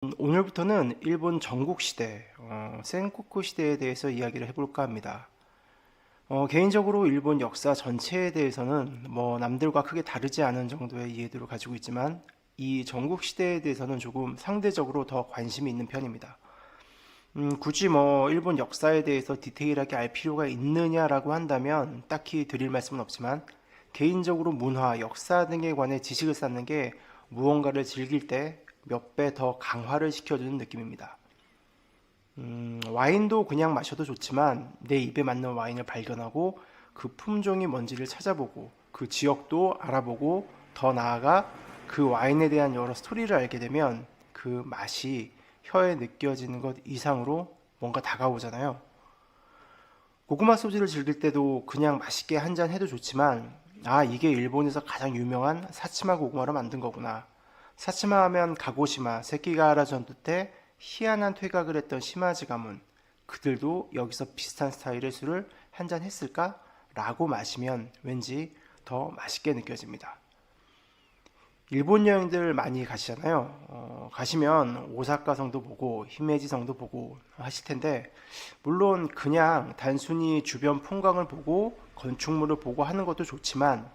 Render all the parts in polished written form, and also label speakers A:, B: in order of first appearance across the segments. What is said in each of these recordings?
A: 오늘부터는 일본 전국시대, 센코쿠 시대에 대해서 이야기를 해볼까 합니다. 개인적으로 일본 역사 전체에 대해서는 남들과 크게 다르지 않은 정도의 이해도를 가지고 있지만 이 전국시대에 대해서는 조금 상대적으로 더 관심이 있는 편입니다. 굳이 일본 역사에 대해서 디테일하게 알 필요가 있느냐라고 한다면 딱히 드릴 말씀은 없지만 개인적으로 문화, 역사 등에 관해 지식을 쌓는 게 무언가를 즐길 때 몇 배 더 강화를 시켜주는 느낌입니다. 와인도 그냥 마셔도 좋지만 내 입에 맞는 와인을 발견하고 그 품종이 뭔지를 찾아보고 그 지역도 알아보고 더 나아가 그 와인에 대한 여러 스토리를 알게 되면 그 맛이 혀에 느껴지는 것 이상으로 뭔가 다가오잖아요. 고구마 소주를 즐길 때도 그냥 맛있게 한 잔 해도 좋지만 이게 일본에서 가장 유명한 사치마 고구마로 만든 거구나. 사치마 하면 가고시마, 세키가하라 전투 때 희한한 퇴각을 했던 시마지 가문, 그들도 여기서 비슷한 스타일의 술을 한 잔 했을까? 라고 마시면 왠지 더 맛있게 느껴집니다. 일본 여행들 많이 가시잖아요. 가시면 오사카 성도 보고 히메지 성도 보고 하실 텐데 물론 그냥 단순히 주변 풍광을 보고 건축물을 보고 하는 것도 좋지만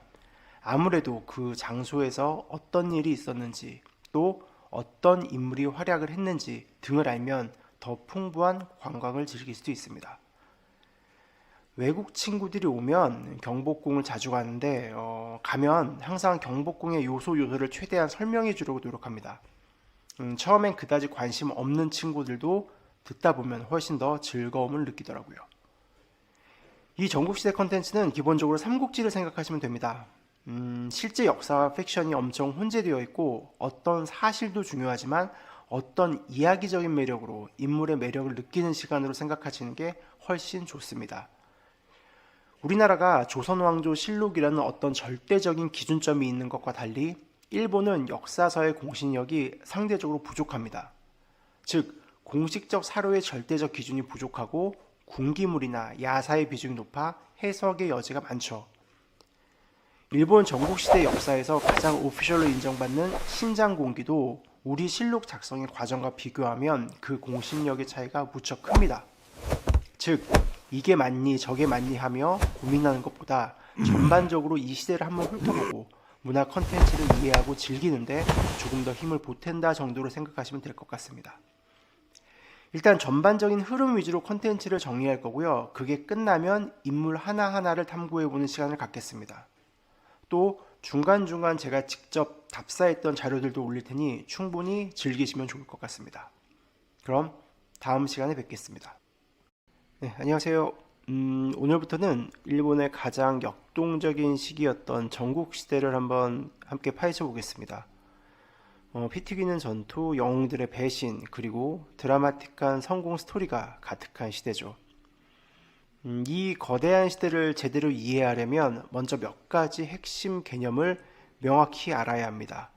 A: 아무래도 그 장소에서 어떤 일이 있었는지 또 어떤 인물이 활약을 했는지 등을 알면 더 풍부한 관광을 즐길 수도 있습니다. 외국 친구들이 오면 경복궁을 자주 가는데 가면 항상 경복궁의 요소를 최대한 설명해 주려고 노력합니다. 처음엔 그다지 관심 없는 친구들도 듣다 보면 훨씬 더 즐거움을 느끼더라고요. 이 전국시대 컨텐츠는 기본적으로 삼국지를 생각하시면 됩니다. 실제 역사와 픽션이 엄청 혼재되어 있고 어떤 사실도 중요하지만 어떤 이야기적인 매력으로 인물의 매력을 느끼는 시간으로 생각하시는 게 훨씬 좋습니다. 우리나라가 조선왕조 실록이라는 어떤 절대적인 기준점이 있는 것과 달리 일본은 역사서의 공신력이 상대적으로 부족합니다. 즉 공식적 사료의 절대적 기준이 부족하고 군기물이나 야사의 비중이 높아 해석의 여지가 많죠. 일본 전국시대 역사에서 가장 오피셜로 인정받는 신장공기도 우리 실록 작성의 과정과 비교하면 그 공신력의 차이가 무척 큽니다. 즉 이게 맞니 저게 맞니 하며 고민하는 것보다 전반적으로 이 시대를 한번 훑어보고 문화 컨텐츠를 이해하고 즐기는데 조금 더 힘을 보탠다 정도로 생각하시면 될 것 같습니다. 일단 전반적인 흐름 위주로 컨텐츠를 정리할 거고요. 그게 끝나면 인물 하나하나를 탐구해보는 시간을 갖겠습니다. 또 중간중간 제가 직접 답사했던 자료들도 올릴 테니 충분히 즐기시면 좋을 것 같습니다. 그럼 다음 시간에 뵙겠습니다. 네, 안녕하세요. 오늘부터는 일본의 가장 역동적인 시기였던 전국시대를 한번 함께 파헤쳐 보겠습니다. 피 튀기는 전투, 영웅들의 배신, 그리고 드라마틱한 성공 스토리가 가득한 시대죠. 이 거대한 시대를 제대로 이해하려면 먼저 몇 가지 핵심 개념을 명확히 알아야 합니다.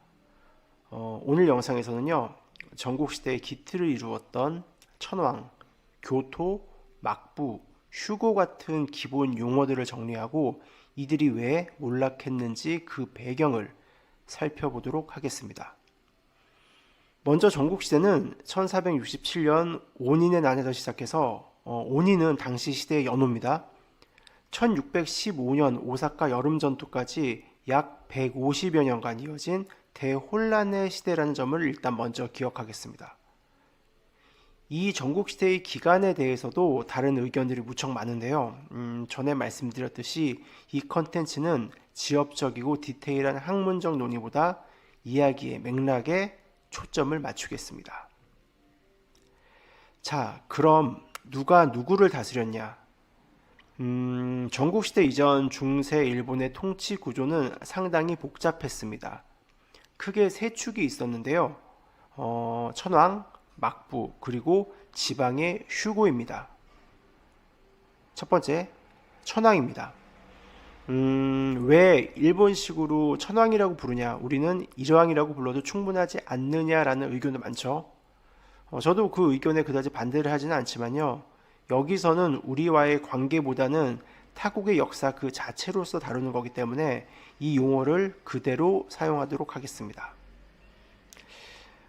A: 오늘 영상에서는요, 전국시대의 기틀을 이루었던 천황, 교토, 막부, 휴고 같은 기본 용어들을 정리하고 이들이 왜 몰락했는지 그 배경을 살펴보도록 하겠습니다. 먼저 전국시대는 1467년 온인의 난에서 시작해서 온인은 당시 시대의 연호입니다. 1615년 오사카 여름전투까지 약 150여 년간 이어진 대혼란의 시대라는 점을 일단 먼저 기억하겠습니다. 이 전국시대의 기간에 대해서도 다른 의견들이 무척 많은데요. 전에 말씀드렸듯이 이 컨텐츠는 지엽적이고 디테일한 학문적 논의보다 이야기의 맥락에 초점을 맞추겠습니다. 자, 그럼 누가 누구를 다스렸냐? 전국시대 이전 중세 일본의 통치 구조는 상당히 복잡했습니다. 크게 세 축이 있었는데요. 천황, 막부, 그리고 지방의 휴고입니다. 첫 번째, 천황입니다. 왜 일본식으로 천황이라고 부르냐? 우리는 일왕이라고 불러도 충분하지 않느냐라는 의견도 많죠. 저도 그 의견에 그다지 반대를 하지는 않지만요. 여기서는 우리와의 관계보다는 타국의 역사 그 자체로서 다루는 거기 때문에 이 용어를 그대로 사용하도록 하겠습니다.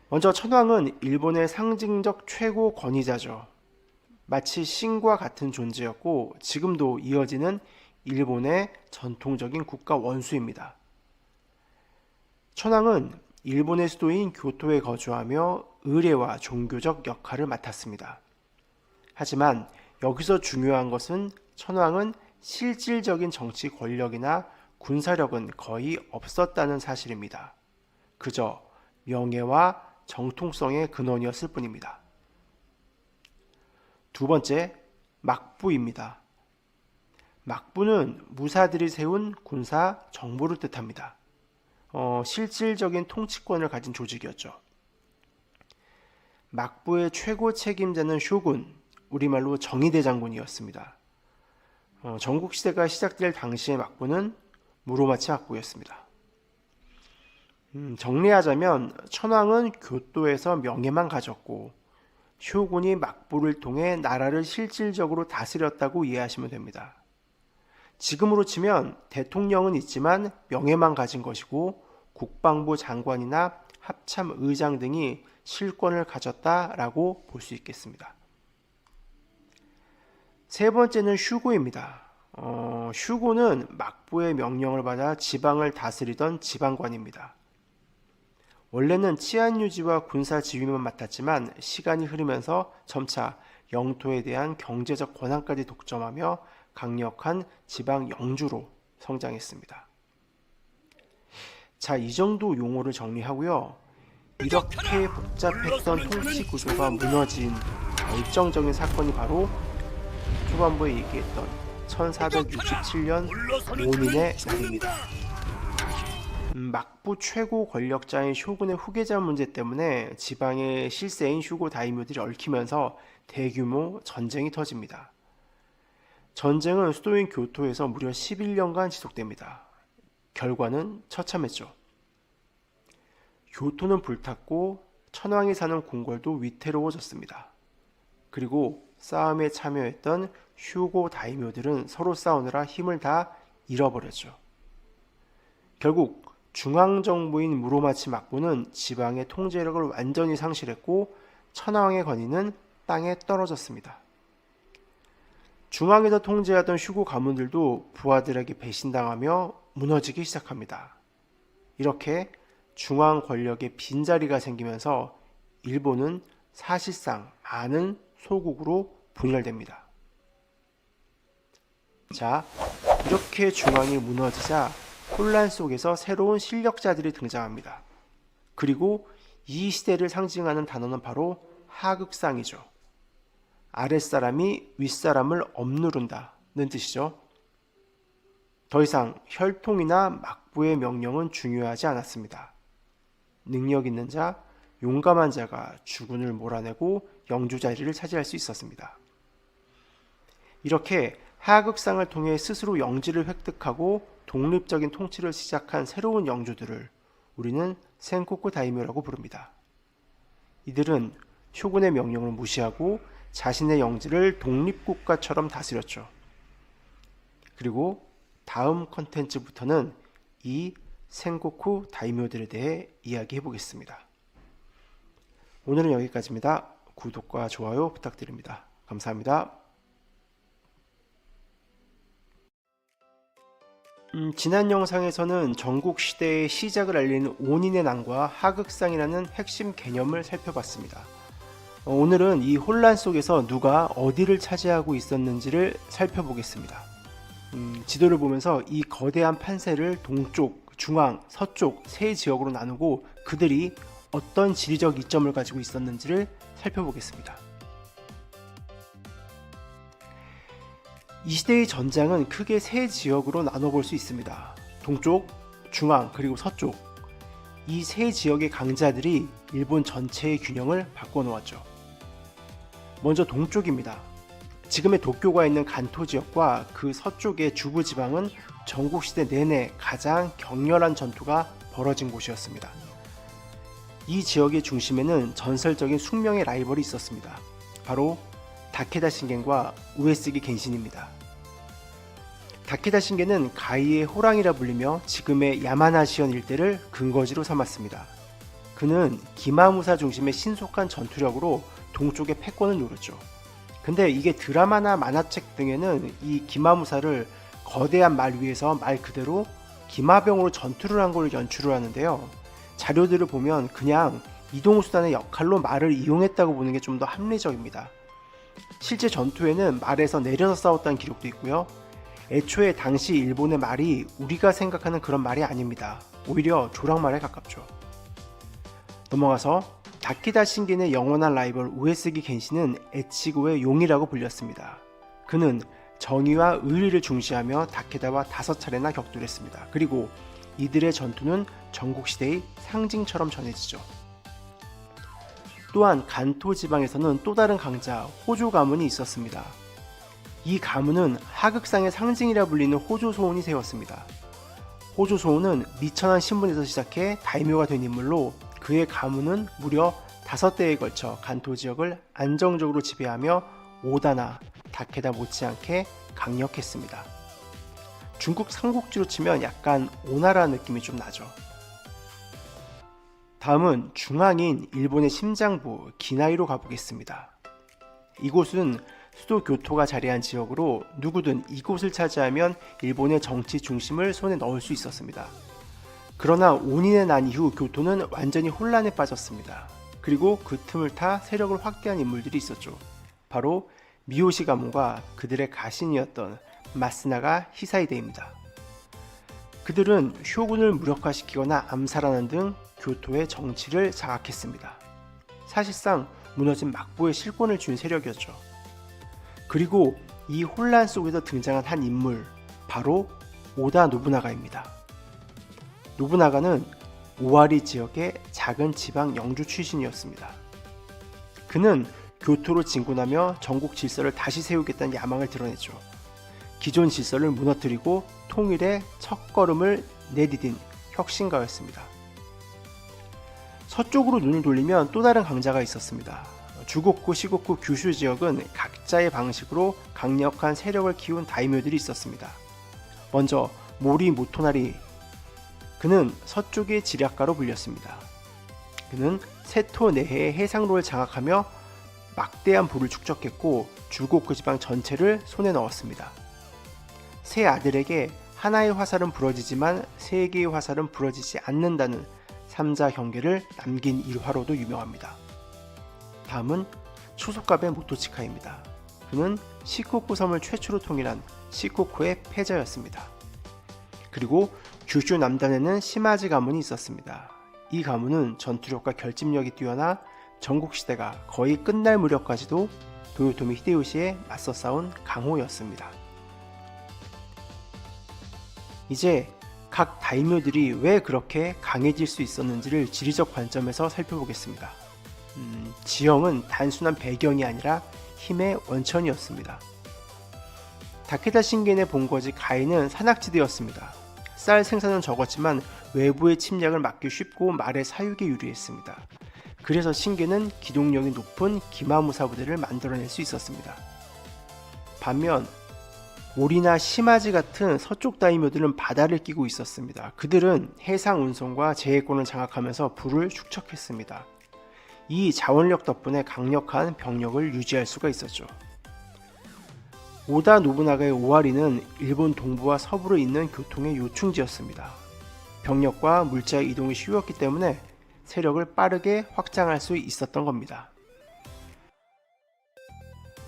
A: 먼저 천황은 일본의 상징적 최고 권위자죠. 마치 신과 같은 존재였고 지금도 이어지는 일본의 전통적인 국가 원수입니다. 천황은 일본의 수도인 교토에 거주하며 의례와 종교적 역할을 맡았습니다. 하지만 여기서 중요한 것은 천황은 실질적인 정치 권력이나 군사력은 거의 없었다는 사실입니다. 그저 명예와 정통성의 근원이었을 뿐입니다. 두 번째, 막부입니다. 막부는 무사들이 세운 군사 정부를 뜻합니다. 실질적인 통치권을 가진 조직이었죠. 막부의 최고 책임자는 쇼군, 우리말로 정의대장군이었습니다. 전국시대가 시작될 당시의 막부는 무로마치 막부였습니다. 정리하자면 천황은 교토에서 명예만 가졌고 쇼군이 막부를 통해 나라를 실질적으로 다스렸다고 이해하시면 됩니다. 지금으로 치면 대통령은 있지만 명예만 가진 것이고 국방부 장관이나 합참 의장 등이 실권을 가졌다라고 볼 수 있겠습니다. 세 번째는 슈고입니다. 슈고는 막부의 명령을 받아 지방을 다스리던 지방관입니다. 원래는 치안 유지와 군사 지휘만 맡았지만 시간이 흐르면서 점차 영토에 대한 경제적 권한까지 독점하며 강력한 지방 영주로 성장했습니다. 자, 이 정도 용어를 정리하고요. 이렇게 복잡했던 통치 구조가 무너진 결정적인 사건이 바로 초반부에 얘기했던 1467년 오닌의 날입니다. 막부 최고 권력자인 쇼군의 후계자 문제 때문에 지방의 실세인 슈고 다이묘들이 얽히면서 대규모 전쟁이 터집니다. 전쟁은 수도인 교토에서 무려 11년간 지속됩니다. 결과는 처참했죠. 교토는 불탔고 천황이 사는 궁궐도 위태로워졌습니다. 그리고 싸움에 참여했던 슈고 다이묘들은 서로 싸우느라 힘을 다 잃어버렸죠. 결국 중앙정부인 무로마치 막부는 지방의 통제력을 완전히 상실했고 천황의 권위는 땅에 떨어졌습니다. 중앙에서 통제하던 슈고 가문들도 부하들에게 배신당하며 무너지기 시작합니다. 이렇게 중앙 권력의 빈자리가 생기면서 일본은 사실상 많은 소국으로 분열됩니다. 자, 이렇게 중앙이 무너지자 혼란 속에서 새로운 실력자들이 등장합니다. 그리고 이 시대를 상징하는 단어는 바로 하극상이죠. 아랫사람이 윗사람을 억누른다는 뜻이죠. 더 이상 혈통이나 막부의 명령은 중요하지 않았습니다. 능력 있는 자, 용감한 자가 주군을 몰아내고 영주 자리를 차지할 수 있었습니다. 이렇게 하극상을 통해 스스로 영지를 획득하고 독립적인 통치를 시작한 새로운 영주들을 우리는 센코쿠 다이묘라고 부릅니다. 이들은 쇼군의 명령을 무시하고 자신의 영지를 독립국가처럼 다스렸죠. 그리고 다음 컨텐츠부터는 이 센코쿠 다이묘들에 대해 이야기해 보겠습니다. 오늘은 여기까지입니다. 구독과 좋아요 부탁드립니다. 감사합니다. 지난 영상에서는 전국시대의 시작을 알리는 오닌의 난과 하극상이라는 핵심 개념을 살펴봤습니다. 오늘은 이 혼란 속에서 누가 어디를 차지하고 있었는지를 살펴보겠습니다. 지도를 보면서 이 거대한 판세를 동쪽, 중앙, 서쪽 세 지역으로 나누고 그들이 어떤 지리적 이점을 가지고 있었는지를 살펴보겠습니다. 이 시대의 전장은 크게 세 지역으로 나눠볼 수 있습니다. 동쪽, 중앙, 그리고 서쪽. 이 세 지역의 강자들이 일본 전체의 균형을 바꿔놓았죠. 먼저 동쪽입니다. 지금의 도쿄가 있는 간토 지역과 그 서쪽의 주부 지방은 전국시대 내내 가장 격렬한 전투가 벌어진 곳이었습니다. 이 지역의 중심에는 전설적인 숙명의 라이벌이 있었습니다. 바로 다케다 신겐과 우에스기 겐신입니다. 다케다 신겐은 가이의 호랑이라 불리며 지금의 야마나시현 일대를 근거지로 삼았습니다. 그는 기마무사 중심의 신속한 전투력으로 동쪽의 패권을 누르죠. 근데 이게 드라마나 만화책 등에는 이 기마무사를 거대한 말 위에서 말 그대로 기마병으로 전투를 한 걸 연출을 하는데요. 자료들을 보면 그냥 이동수단의 역할로 말을 이용했다고 보는 게 좀 더 합리적입니다. 실제 전투에는 말에서 내려서 싸웠다는 기록도 있고요. 애초에 당시 일본의 말이 우리가 생각하는 그런 말이 아닙니다. 오히려 조랑말에 가깝죠. 넘어가서 다키다 신겐의 영원한 라이벌 우에스기 겐시는 에치고의 용이라고 불렸습니다. 그는 정의와 의리를 중시하며 다케다와 5차례나 격돌했습니다. 그리고 이들의 전투는 전국시대의 상징처럼 전해지죠. 또한 간토 지방에서는 또 다른 강자 호조 가문이 있었습니다. 이 가문은 하극상의 상징이라 불리는 호조 소운이 세웠습니다. 호조 소운은 미천한 신분에서 시작해 다이묘가 된 인물로 그의 가문은 무려 5대에 걸쳐 간토 지역을 안정적으로 지배하며 오다나, 다케다 못지않게 강력했습니다. 중국 삼국지로 치면 약간 오나라 느낌이 좀 나죠. 다음은 중앙인 일본의 심장부 기나이로 가보겠습니다. 이곳은 수도 교토가 자리한 지역으로 누구든 이곳을 차지하면 일본의 정치 중심을 손에 넣을 수 있었습니다. 그러나 5년이 난 이후 교토는 완전히 혼란에 빠졌습니다. 그리고 그 틈을 타 세력을 확대한 인물들이 있었죠. 바로 미요시 가문과 그들의 가신이었던 마스나가 히사이데입니다. 그들은 쇼군을 무력화시키거나 암살하는 등 교토의 정치를 장악했습니다. 사실상 무너진 막부의 실권을 쥔 세력이었죠. 그리고 이 혼란 속에서 등장한 한 인물, 바로 오다 노부나가입니다. 노부나가는 오와리 지역의 작은 지방 영주 출신이었습니다. 그는 교토로 진군하며 전국 질서를 다시 세우겠다는 야망을 드러냈죠. 기존 질서를 무너뜨리고 통일의 첫걸음을 내디딘 혁신가였습니다. 서쪽으로 눈을 돌리면 또 다른 강자가 있었습니다. 주고쿠, 시고쿠, 규슈 지역은 각자의 방식으로 강력한 세력을 키운 다이묘들이 있었습니다. 먼저 모리 모토나리, 그는 서쪽의 지략가로 불렸습니다. 그는 세토 내해의 해상로를 장악하며 막대한 부를 축적했고 주고쿠 지방 전체를 손에 넣었습니다. 세 아들에게 하나의 화살은 부러지지만 세 개의 화살은 부러지지 않는다는 3자 경계를 남긴 일화로도 유명합니다. 다음은 초속갑의 모토치카입니다. 그는 시코쿠 섬을 최초로 통일한 시코쿠의 패자였습니다. 그리고 규슈 남단에는 시마지 가문이 있었습니다. 이 가문은 전투력과 결집력이 뛰어나 전국시대가 거의 끝날 무렵까지도 도요토미 히데요시에 맞서 싸운 강호였습니다. 이제 각 다이묘들이 왜 그렇게 강해질 수 있었는지를 지리적 관점에서 살펴보겠습니다. 지형은 단순한 배경이 아니라 힘의 원천이었습니다. 다케다 신겐의 본거지 가이는 산악지대였습니다. 쌀 생산은 적었지만 외부의 침략을 막기 쉽고 말의 사육에 유리했습니다. 그래서 신겐은 기동력이 높은 기마무사 부대를 만들어낼 수 있었습니다. 반면 모리나 시마지 같은 서쪽 다이묘들은 바다를 끼고 있었습니다. 그들은 해상 운송과 제해권을 장악하면서 부를 축적했습니다. 이 자원력 덕분에 강력한 병력을 유지할 수가 있었죠. 오다 노부나가의 오와리는 일본 동부와 서부로 있는 교통의 요충지였습니다. 병력과 물자의 이동이 쉬웠기 때문에 세력을 빠르게 확장할 수 있었던 겁니다.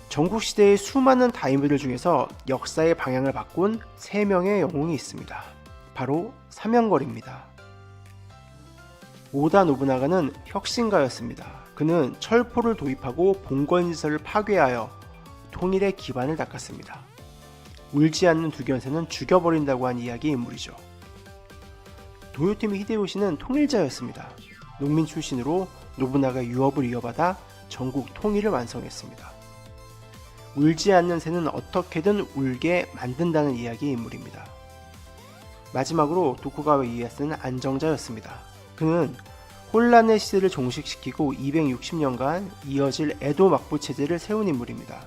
A: 전국시대의 수많은 다이묘들 중에서 역사의 방향을 바꾼 3명의 영웅이 있습니다. 바로 사명걸입니다. 오다 노부나가는 혁신가였습니다. 그는 철포를 도입하고 봉건시설을 파괴하여 통일의 기반을 닦았습니다. 울지 않는 두견새는 죽여버린다고 한 이야기의 인물이죠. 도요토미 히데요시는 통일자였습니다. 농민 출신으로 노부나가 유업을 이어받아 전국 통일을 완성했습니다. 울지 않는 새는 어떻게든 울게 만든다는 이야기의 인물입니다. 마지막으로 도쿠가와 이에야스는 안정자였습니다. 그는 혼란의 시대를 종식시키고 260년간 이어질 에도 막부 체제를 세운 인물입니다.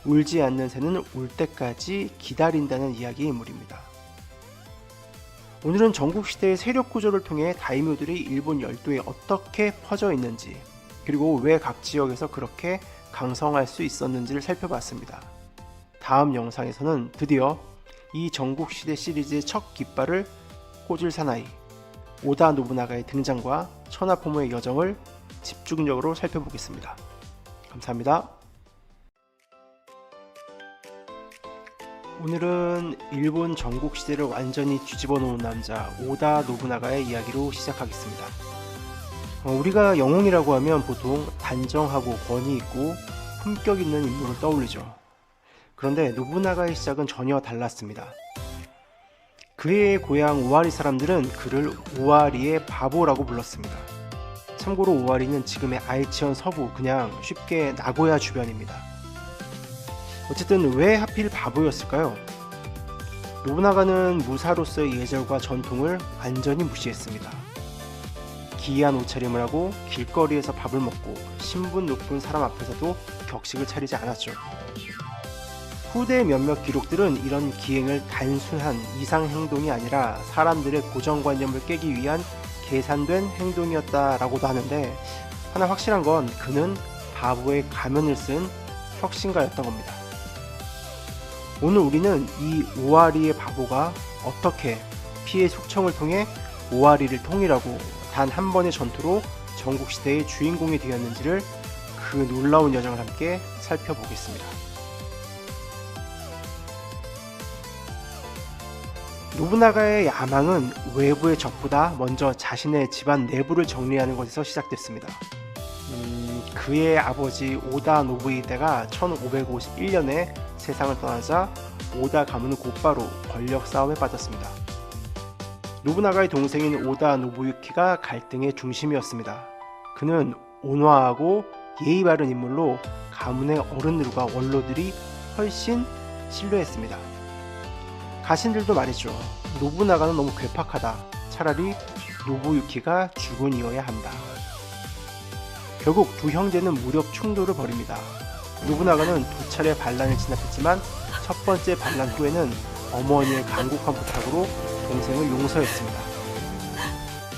A: 울지 않는 새는 울 때까지 기다린다는 이야기의 인물입니다. 오늘은 전국시대의 세력 구조를 통해 다이묘들이 일본 열도에 어떻게 퍼져 있는지, 그리고 왜 각 지역에서 그렇게 강성할 수 있었는지를 살펴봤습니다. 다음 영상에서는 드디어 이 전국시대 시리즈의 첫 깃발을 꽂을 사나이 오다 노부나가의 등장과 천하포모의 여정을 집중적으로 살펴보겠습니다. 감사합니다. 오늘은 일본 전국시대를 완전히 뒤집어 놓은 남자 오다 노부나가의 이야기로 시작하겠습니다. 우리가 영웅이라고 하면 보통 단정하고 권위 있고 품격 있는 인물을 떠올리죠. 그런데 노부나가의 시작은 전혀 달랐습니다. 그의 고향 오와리 사람들은 그를 오와리의 바보라고 불렀습니다. 참고로 오와리는 지금의 아이치현 서부, 그냥 쉽게 나고야 주변입니다. 어쨌든 왜 하필 바보였을까요? 노부나가는 무사로서의 예절과 전통을 완전히 무시했습니다. 기이한 옷차림을 하고 길거리에서 밥을 먹고 신분 높은 사람 앞에서도 격식을 차리지 않았죠. 후대 몇몇 기록들은 이런 기행을 단순한 이상 행동이 아니라 사람들의 고정관념을 깨기 위한 계산된 행동이었다라고도 하는데, 하나 확실한 건 그는 바보의 가면을 쓴 혁신가였던 겁니다. 오늘 우리는 이 오와리의 바보가 어떻게 피해 숙청을 통해 오와리를 통일하고 단 한 번의 전투로 전국시대의 주인공이 되었는지를, 그 놀라운 여정을 함께 살펴보겠습니다. 노부나가의 야망은 외부의 적보다 먼저 자신의 집안 내부를 정리하는 것에서 시작됐습니다. 그의 아버지 오다 노부히데가 1551년에 세상을 떠나자 오다 가문은 곧바로 권력 싸움에 빠졌습니다. 노부나가의 동생인 오다 노부유키가 갈등의 중심이었습니다. 그는 온화하고 예의 바른 인물로 가문의 어른들과 원로들이 훨씬 신뢰했습니다. 가신들도 말이죠. 노부나가는 너무 괴팍하다. 차라리 노부유키가 주군이어야 한다. 결국 두 형제는 무력 충돌을 벌입니다. 노부나가는 두 차례 반란을 진압했지만 첫 번째 반란 후에는 어머니의 간곡한 부탁으로 동생을 용서했습니다.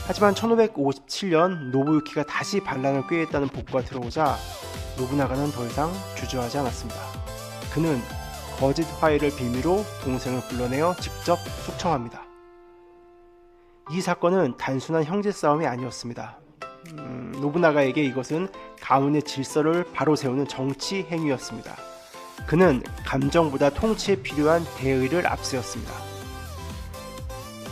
A: 하지만 1557년 노부유키가 다시 반란을 꾀했다는 보고가 들어오자 노부나가는 더 이상 주저하지 않았습니다. 그는 거짓 화해를 빌미로 동생을 불러내어 직접 숙청합니다. 이 사건은 단순한 형제 싸움이 아니었습니다. 노부나가에게 이것은 가문의 질서를 바로 세우는 정치 행위였습니다. 그는 감정보다 통치에 필요한 대의를 앞세웠습니다.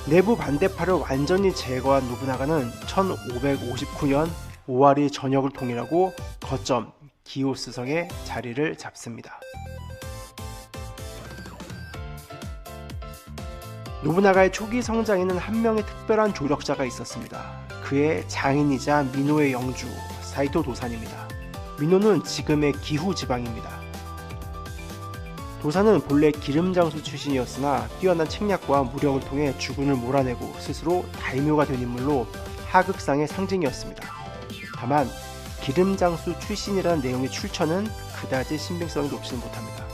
A: 내부 반대파를 완전히 제거한 노부나가는 1559년 오와리 전역을 통일하고 거점 기요스성의 자리를 잡습니다. 노부나가의 초기 성장에는 한 명의 특별한 조력자가 있었습니다. 그의 장인이자 미노의 영주 사이토 도산입니다. 미노는 지금의 기후 지방입니다. 도산은 본래 기름장수 출신이었으나 뛰어난 책략과 무력을 통해 주군을 몰아내고 스스로 다이묘가 된 인물로 하극상의 상징이었습니다. 다만 기름장수 출신이라는 내용의 출처는 그다지 신빙성이 높지는 못합니다.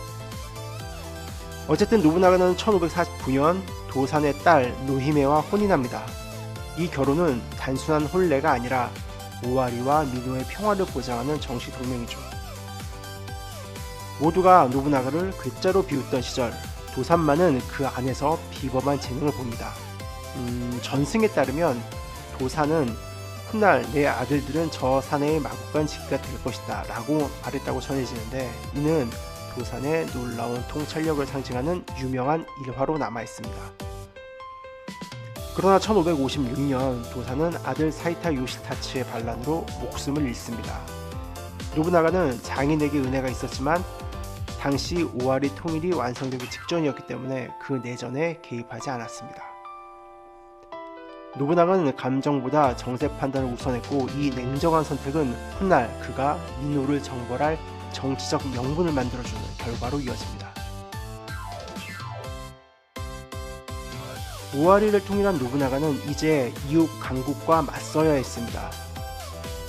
A: 어쨌든 노부나가는 1549년 도산의 딸 노히메와 혼인합니다. 이 결혼은 단순한 혼례가 아니라 오와리와 미노의 평화를 보장하는 정식 동맹이죠. 모두가 노부나가를 괴짜로 비웃던 시절, 도산만은 그 안에서 비범한 재능을 봅니다. 전승에 따르면 도산은 훗날 내 아들들은 저 산의 마국간 지기가 될 것이다 라고 말했다고 전해지는데, 이는 도산의 놀라운 통찰력을 상징하는 유명한 일화로 남아있습니다. 그러나 1556년 도산은 아들 사이타 요시타츠의 반란으로 목숨을 잃습니다. 노부나가는 장인에게 은혜가 있었지만 당시 오와리 통일이 완성되기 직전이었기 때문에 그 내전에 개입하지 않았습니다. 노부나가는 감정보다 정세 판단을 우선했고, 이 냉정한 선택은 훗날 그가 민노를 정벌할 정치적 명분을 만들어주는 결과로 이어집니다. 오와리를 통일한 노부나가는 이제 이웃 강국과 맞서야 했습니다.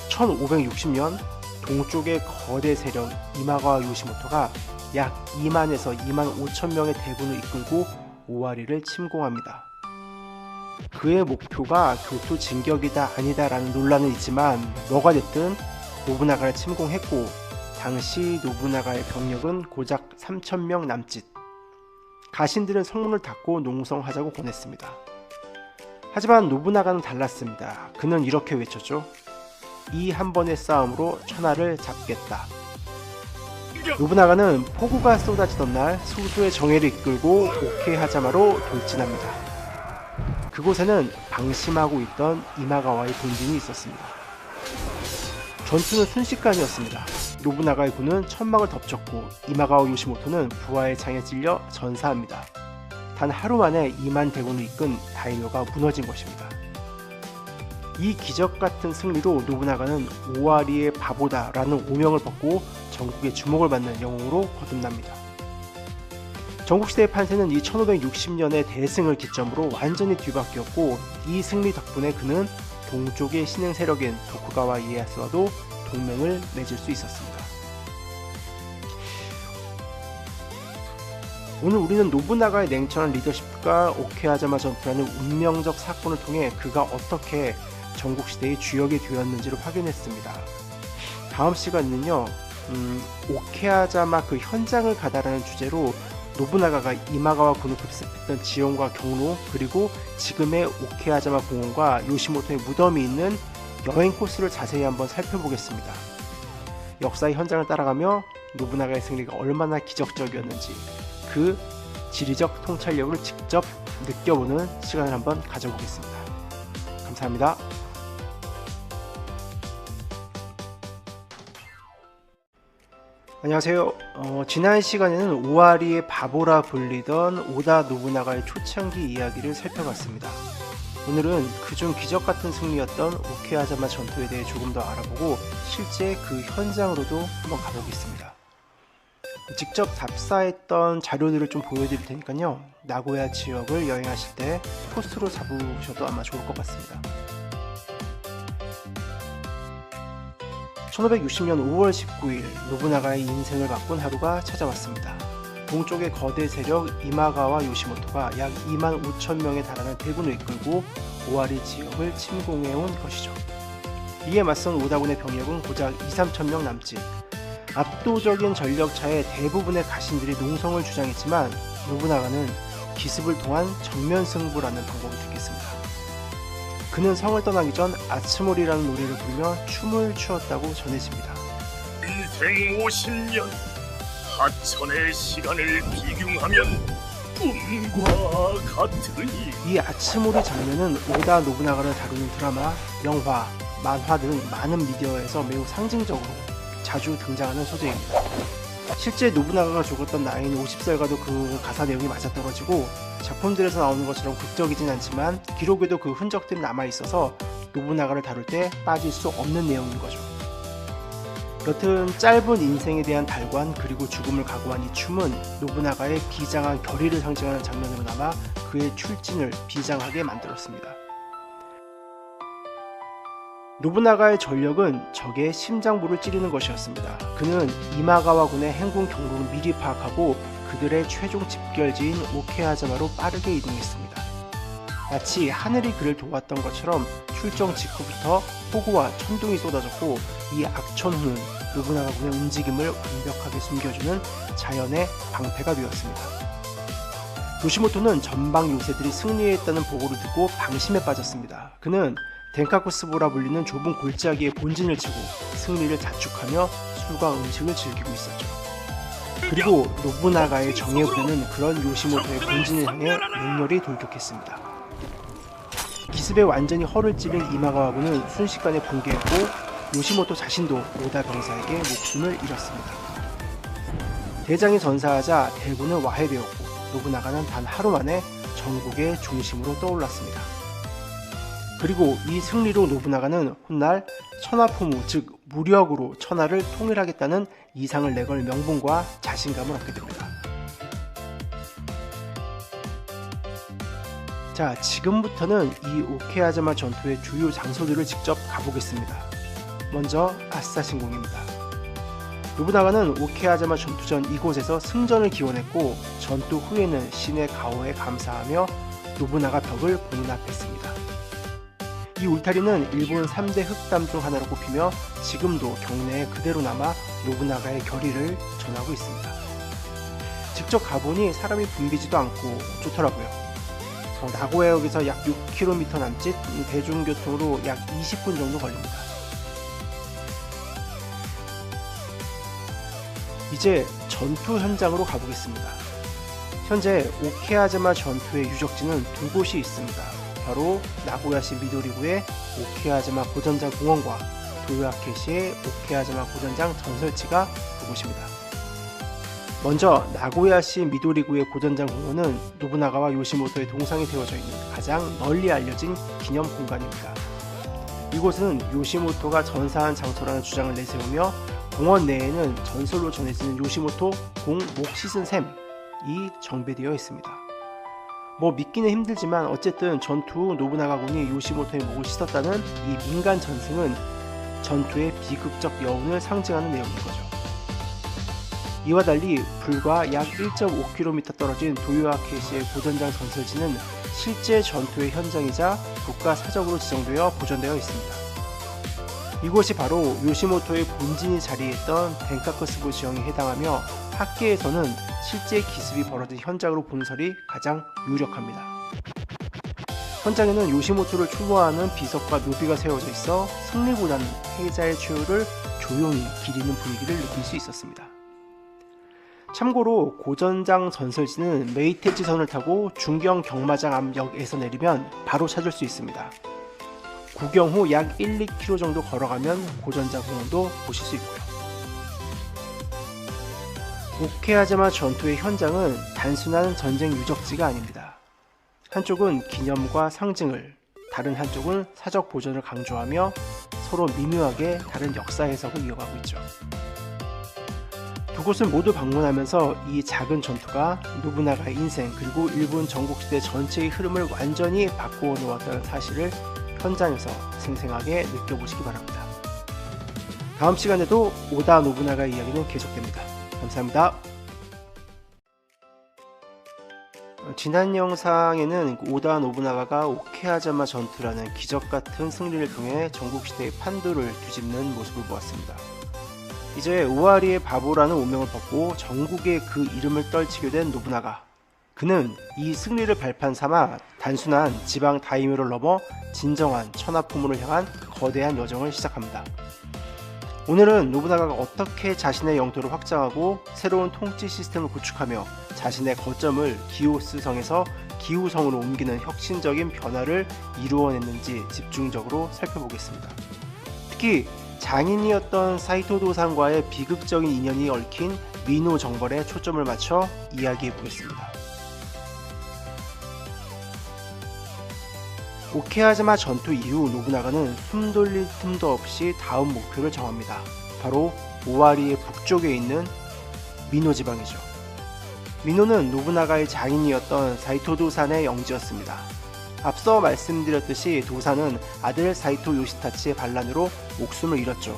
A: 1560년 동쪽의 거대 세력 이마가와 요시모토가 약 2만에서 2만 5천 명의 대군을 이끌고 오와리를 침공합니다. 그의 목표가 교토 진격이다 아니다 라는 논란은 있지만 뭐가 됐든 노부나가를 침공했고 당시 노부나가의 병력은 고작 3,000명 남짓. 가신들은 성문을 닫고 농성하자고 권했습니다. 하지만 노부나가는 달랐습니다. 그는 이렇게 외쳤죠. 이 한 번의 싸움으로 천하를 잡겠다. 노부나가는 폭우가 쏟아지던 날 수도의 정예를 이끌고 오케하자마로 돌진합니다. 그곳에는 방심하고 있던 이마가와의 본진이 있었습니다. 전투는 순식간이었습니다. 노부나가의 군은 천막을 덮쳤고 이마가와 요시모토는 부하의 창에 찔려 전사합니다. 단 하루 만에 2만 대군을 이끈 다이묘가 무너진 것입니다. 이 기적같은 승리로 노부나가는 오와리의 바보다 라는 오명을 받고 전국의 주목을 받는 영웅으로 거듭납니다. 전국시대의 판세는 이 1560년의 대승을 기점으로 완전히 뒤바뀌었고 이 승리 덕분에 그는 동쪽의 신흥 세력인 도쿠가와 이에야스와도 동맹을 맺을 수 있었습니다. 오늘 우리는 노부나가의 냉철한 리더십과 오케하자마 전투라는 운명적 사건을 통해 그가 어떻게 전국시대의 주역이 되었는지를 확인했습니다. 다음 시간에는요, 오케하자마 그 현장을 가다라는 주제로 노부나가가 이마가와 군을 급습했던 지형과 경로, 그리고 지금의 오케하자마 공원과 요시모토의 무덤이 있는 여행 코스를 자세히 한번 살펴보겠습니다. 역사의 현장을 따라가며 노부나가의 승리가 얼마나 기적적이었는지 그 지리적 통찰력을 직접 느껴보는 시간을 한번 가져보겠습니다. 감사합니다. 안녕하세요. 지난 시간에는 오와리의 바보라 불리던 오다 노부나가의 초창기 이야기를 살펴봤습니다. 오늘은 그중 기적같은 승리였던 오케하자마 전투에 대해 조금 더 알아보고 실제 그 현장으로도 한번 가보겠습니다. 직접 답사했던 자료들을 좀 보여드릴 테니까요, 나고야 지역을 여행하실 때 코스로 잡으셔도 아마 좋을 것 같습니다. 1560년 5월 19일 노부나가의 인생을 바꾼 하루가 찾아왔습니다. 동쪽의 거대 세력 이마가와 요시모토가 약 2만 5천 명에 달하는 대군을 이끌고 오와리 지역을 침공해온 것이죠. 이에 맞선 오다군의 병력은 고작 2~3천 명 남짓. 압도적인 전력차에 대부분의 가신들이 농성을 주장했지만 노부나가는 기습을 통한 정면 승부라는 방법을 택했습니다. 그는 성을 떠나기 전 아츠모리라는 노래를 부르며 춤을 추었다고 전해집니다.
B: 인생 50년 하천의 시간을 비경하면 꿈과 같으니.
A: 이 아츠모리 장면은 오다 노부나가를 다루는 드라마, 영화, 만화 등 많은 미디어에서 매우 상징적으로 자주 등장하는 소재입니다. 실제 노부나가가 죽었던 나이는 50살과도 그 가사 내용이 맞아떨어지고 작품들에서 나오는 것처럼 극적이진 않지만 기록에도 그 흔적들이 남아있어서 노부나가를 다룰 때 빠질 수 없는 내용인 거죠. 여튼 짧은 인생에 대한 달관 그리고 죽음을 각오한 이 춤은 노부나가의 비장한 결의를 상징하는 장면으로 남아 그의 출진을 비장하게 만들었습니다. 노부나가의 전력은 적의 심장부를 찌르는 것이었습니다. 그는 이마가와 군의 행군 경로를 미리 파악하고 그들의 최종 집결지인 오케하자마로 빠르게 이동했습니다. 마치 하늘이 그를 도왔던 것처럼 출정 직후부터 폭우와 천둥이 쏟아졌고 이 악천후는 노부나가 군의 움직임을 완벽하게 숨겨주는 자연의 방패가 되었습니다. 요시모토는 전방 요새들이 승리했다는 보고를 듣고 방심에 빠졌습니다. 그는 덴카쿠스보라 불리는 좁은 골짜기에 본진을 치고 승리를 자축하며 술과 음식을 즐기고 있었죠. 그리고 노부나가의 정예 부대는 그런 요시모토의 본진을 향해 맹렬히 돌격했습니다. 기습에 완전히 허를 찌른 이마가와군은 순식간에 붕괴했고 요시모토 자신도 오다 병사에게 목숨을 잃었습니다. 대장이 전사하자 대군은 와해되었고 노부나가는 단 하루 만에 전국의 중심으로 떠올랐습니다. 그리고 이 승리로 노부나가는 훗날 천하포무 즉 무력으로 천하를 통일하겠다는 이상을 내걸 명분과 자신감을 얻게 됩니다. 자, 지금부터는 이 오케하자마 전투의 주요 장소들을 직접 가보겠습니다. 먼저 아사신궁입니다. 노부나가는 오케하자마 전투 전 이곳에서 승전을 기원했고 전투 후에는 신의 가호에 감사하며 노부나가 벽을 봉인합했습니다. 이 울타리는 일본 3대 흑담 중 하나로 꼽히며 지금도 경내에 그대로 남아 노부나가의 결의를 전하고 있습니다. 직접 가보니 사람이 붐비지도 않고 좋더라고요. 나고야역에서 약 6km 남짓, 대중교통으로 약 20분 정도 걸립니다. 이제 전투 현장으로 가보겠습니다. 현재 오케아자마 전투의 유적지는 두 곳이 있습니다. 바로 나고야시 미도리구의 오케아자마 고전장 공원과 도요아케시의 오케아자마 고전장 전설지가 두 곳입니다. 먼저 나고야시 미도리구의 고전장 공원은 노부나가와 요시모토의 동상이 세워져 있는 가장 널리 알려진 기념 공간입니다. 이곳은 요시모토가 전사한 장소라는 주장을 내세우며 공원 내에는 전설로 전해지는 요시모토 공 목 씻은 샘이 정배되어 있습니다. 믿기는 힘들지만 어쨌든 전투 후 노부나가군이 요시모토의 목을 씻었다는 이 민간 전승은 전투의 비극적 여운을 상징하는 내용인 거죠. 이와 달리 불과 약 1.5km 떨어진 도요아케시의 고전장 전설지는 실제 전투의 현장이자 국가사적으로 지정되어 보존되어 있습니다. 이곳이 바로 요시모토의 본진이 자리했던 덴카크스부 지형에 해당하며 학계에서는 실제 기습이 벌어진 현장으로 보는 설이 가장 유력합니다. 현장에는 요시모토를 추모하는 비석과 묘비가 세워져 있어 승리보다는 패자의 최후를 조용히 기리는 분위기를 느낄 수 있었습니다. 참고로 고전장 전설지는 메이테지선을 타고 중경 경마장 앞역에서 내리면 바로 찾을 수 있습니다. 구경 후 약 1-2km 정도 걸어가면 고전장 공원도 보실 수 있고요. 오케아자마 전투의 현장은 단순한 전쟁 유적지가 아닙니다. 한쪽은 기념과 상징을, 다른 한쪽은 사적 보존을 강조하며 서로 미묘하게 다른 역사 해석을 이어가고 있죠. 두 곳을 모두 방문하면서 이 작은 전투가 노부나가의 인생 그리고 일본 전국시대 전체의 흐름을 완전히 바꾸어 놓았다는 사실을 현장에서 생생하게 느껴보시기 바랍니다. 다음 시간에도 오다 노부나가의 이야기는 계속됩니다. 감사합니다. 지난 영상에는 오다 노부나가가 오케아자마 전투라는 기적같은 승리를 통해 전국시대의 판도를 뒤집는 모습을 보았습니다. 이제 우아리의 바보라는 오명을 벗고 전국에 그 이름을 떨치게 된 노부나가. 그는 이 승리를 발판 삼아 단순한 지방 다이묘를 넘어 진정한 천하포문을 향한 거대한 여정을 시작합니다. 오늘은 노부나가가 어떻게 자신의 영토를 확장하고 새로운 통치 시스템을 구축하며 자신의 거점을 기오스성에서 기우성으로 옮기는 혁신적인 변화를 이루어냈는지 집중적으로 살펴보겠습니다. 특히 장인이었던 사이토 도산과의 비극적인 인연이 얽힌 미노 정벌에 초점을 맞춰 이야기해보겠습니다. 오케아자마 전투 이후 노부나가는 숨 돌릴 틈도 없이 다음 목표를 정합니다. 바로 오와리의 북쪽에 있는 미노 지방이죠. 미노는 노부나가의 장인이었던 사이토 도산의 영지였습니다. 앞서 말씀드렸듯이 도산은 아들 사이토 요시타치의 반란으로 목숨을 잃었죠.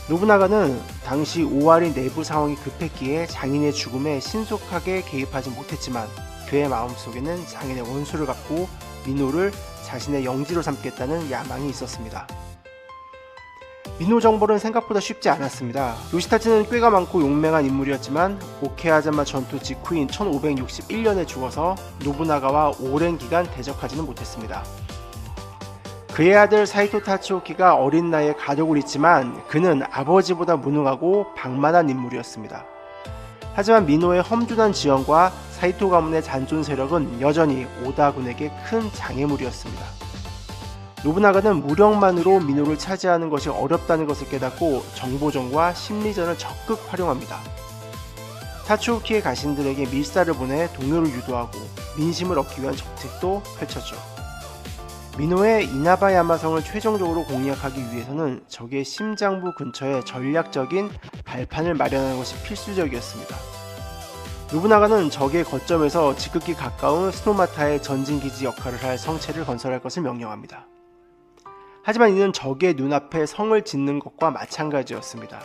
A: 노부나가는 당시 오와리 내부 상황이 급했기에 장인의 죽음에 신속하게 개입하지 못했지만 그의 마음속에는 장인의 원수를 갚고 미노를 자신의 영지로 삼겠다는 야망이 있었습니다. 미노 정벌은 생각보다 쉽지 않았습니다. 요시타치는 꾀가 많고 용맹한 인물이었지만 오케아자마 전투 직후인 1561년에 죽어서 노부나가와 오랜 기간 대적하지는 못했습니다. 그의 아들 사이토 타츠오키가 어린 나이에 가족을 잃지만 그는 아버지보다 무능하고 방만한 인물이었습니다. 하지만 미노의 험준한 지형과 사이토 가문의 잔존 세력은 여전히 오다군에게 큰 장애물이었습니다. 노부나가는 무력만으로 미노를 차지하는 것이 어렵다는 것을 깨닫고 정보전과 심리전을 적극 활용합니다. 타츠오키의 가신들에게 밀사를 보내 동요를 유도하고 민심을 얻기 위한 정책도 펼쳤죠. 미노의 이나바야마성을 최종적으로 공략하기 위해서는 적의 심장부 근처에 전략적인 발판을 마련하는 것이 필수적이었습니다. 노부나가는 적의 거점에서 지극히 가까운 스노마타의 전진기지 역할을 할 성체를 건설할 것을 명령합니다. 하지만 이는 적의 눈앞에 성을 짓는 것과 마찬가지였습니다.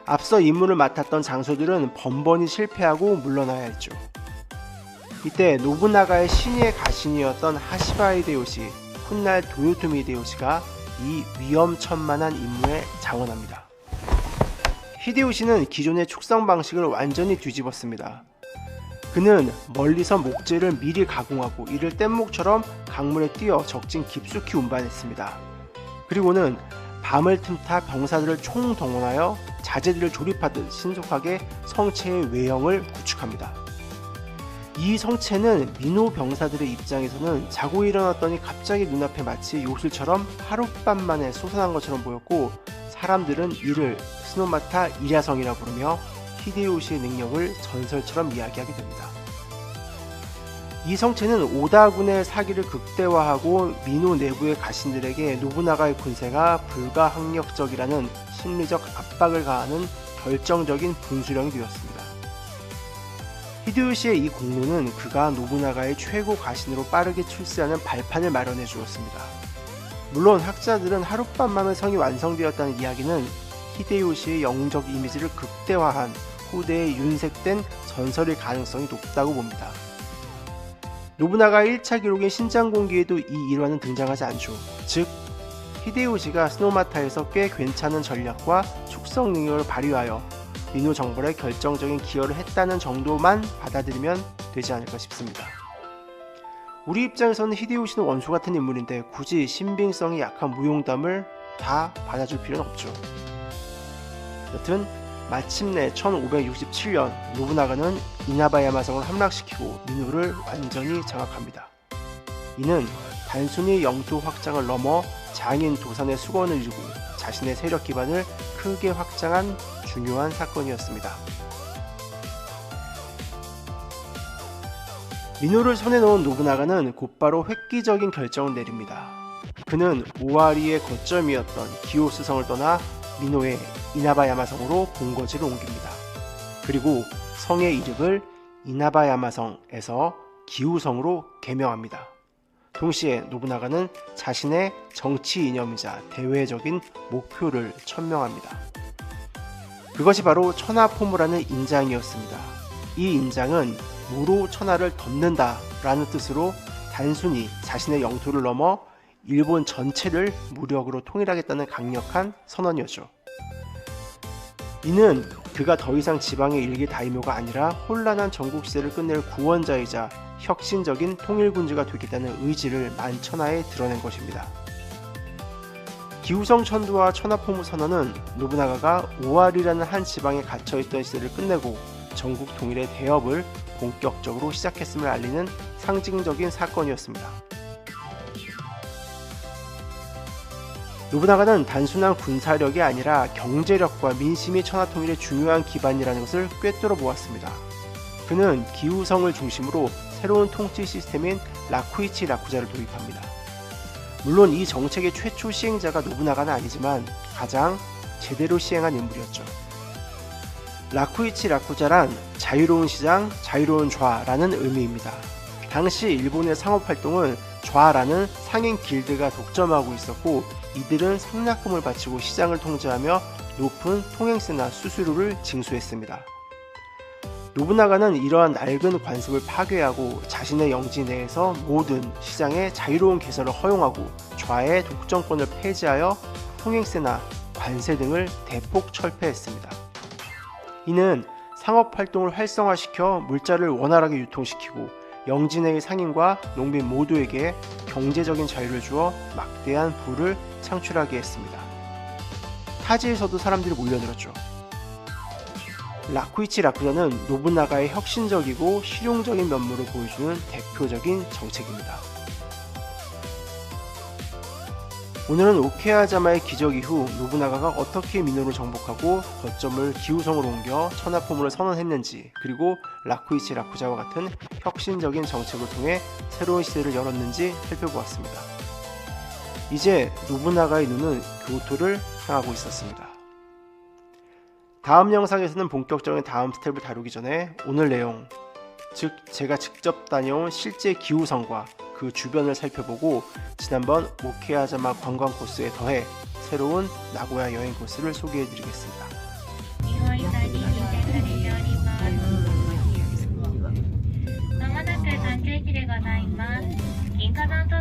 A: 앞서 임무를 맡았던 장소들은 번번이 실패하고 물러나야 했죠. 이때 노부나가의 신의 가신이었던 하시바 히데요시, 훗날 도요토미 히데요시가 이 위험천만한 임무에 장원합니다. 히데요시는 기존의 축성 방식을 완전히 뒤집었습니다. 그는 멀리서 목재를 미리 가공하고 이를 뗏목처럼 강물에 뛰어 적진 깊숙이 운반했습니다. 그리고는 밤을 틈타 병사들을 총동원하여 자재들을 조립하듯 신속하게 성체의 외형을 구축합니다. 이 성체는 민호 병사들의 입장에서는 자고 일어났더니 갑자기 눈앞에 마치 요술처럼 하룻밤 만에 솟아난 것처럼 보였고, 사람들은 이를 스노마타 이랴성이라 부르며 히데요시의 능력을 전설처럼 이야기하게 됩니다. 이 성체는 오다군의 사기를 극대화하고 민호 내부의 가신들에게 노부나가의 군세가 불가항력적이라는 심리적 압박을 가하는 결정적인 분수령이 되었습니다. 히데요시의 이 공로는 그가 노부나가의 최고 가신으로 빠르게 출세하는 발판을 마련해 주었습니다. 물론 학자들은 하룻밤 만에 성이 완성되었다는 이야기는 히데요시의 영웅적 이미지를 극대화한 후대에 윤색된 전설일 가능성이 높다고 봅니다. 노부나가의 1차 기록인 신장공기에도 이 일화는 등장하지 않죠. 즉, 히데요시가 스노마타에서 꽤 괜찮은 전략과 축성 능력을 발휘하여 민호 정벌에 결정적인 기여를 했다는 정도만 받아들이면 되지 않을까 싶습니다. 우리 입장에서는 히데요시는 원수 같은 인물인데 굳이 신빙성이 약한 무용담을 다 받아줄 필요는 없죠. 여튼 마침내 1567년 노부나가는 이나바야마성을 함락시키고 민호를 완전히 장악합니다. 이는 단순히 영토 확장을 넘어 장인 도산의 수건을 이루고 자신의 세력 기반을 크게 확장한 중요한 사건이었습니다. 민호를 손에 넣은 노부나가는 곧바로 획기적인 결정을 내립니다. 그는 오와리의 거점이었던 기요스성을 떠나 민호의 이나바야마성으로 본거지를 옮깁니다. 그리고 성의 이름을 이나바야마성에서 기우성으로 개명합니다. 동시에 노부나가는 자신의 정치 이념이자 대외적인 목표를 천명합니다. 그것이 바로 천하포무라는 인장이었습니다. 이 인장은 무로 천하를 덮는다 라는 뜻으로 단순히 자신의 영토를 넘어 일본 전체를 무력으로 통일하겠다는 강력한 선언이었죠. 이는 그가 더 이상 지방의 일개 다이묘가 아니라 혼란한 전국 시대를 끝낼 구원자이자 혁신적인 통일군주가 되겠다는 의지를 만천하에 드러낸 것입니다. 기우성 천도와 천하포무 선언은 노부나가가 오와리라는 한 지방에 갇혀있던 시대를 끝내고 전국 통일의 대업을 본격적으로 시작했음을 알리는 상징적인 사건이었습니다. 노부나가는 단순한 군사력이 아니라 경제력과 민심이 천하통일의 중요한 기반이라는 것을 꿰뚫어 보았습니다. 그는 기우성을 중심으로 새로운 통치 시스템인 라쿠이치 라쿠자를 도입합니다. 물론 이 정책의 최초 시행자가 노부나가는 아니지만 가장 제대로 시행한 인물이었죠. 라쿠이치 라쿠자란 자유로운 시장, 자유로운 좌라는 의미입니다. 당시 일본의 상업활동은 좌라는 상인 길드가 독점하고 있었고, 이들은 상납금을 바치고 시장을 통제하며 높은 통행세나 수수료를 징수했습니다. 노부나가는 이러한 낡은 관습을 파괴하고 자신의 영지 내에서 모든 시장의 자유로운 개설을 허용하고 좌의 독점권을 폐지하여 통행세나 관세 등을 대폭 철폐했습니다. 이는 상업활동을 활성화시켜 물자를 원활하게 유통시키고 영지 내의 상인과 농민 모두에게 경제적인 자유를 주어 막대한 부를 창출하게 했습니다. 타지에서도 사람들이 몰려들었죠. 라쿠이치 라쿠자는 노부나가의 혁신적이고 실용적인 면모를 보여주는 대표적인 정책입니다. 오늘은 오케아자마의 기적 이후 노부나가가 어떻게 민호를 정복하고 거점을 기우성으로 옮겨 천하포무를 선언했는지, 그리고 라쿠이치 라쿠자와 같은 혁신적인 정책을 통해 새로운 시대를 열었는지 살펴보았습니다. 이제 노부나가의 눈은 교토를 향하고 있었습니다. 다음 영상에서는 본격적인 다음 스텝을 다루기 전에 오늘 내용, 즉 제가 직접 다녀온 실제 기우성과 그 주변을 살펴보고 지난번 오케아자마 관광 코스에 더해 새로운 나고야 여행 코스를 소개해드리겠습니다.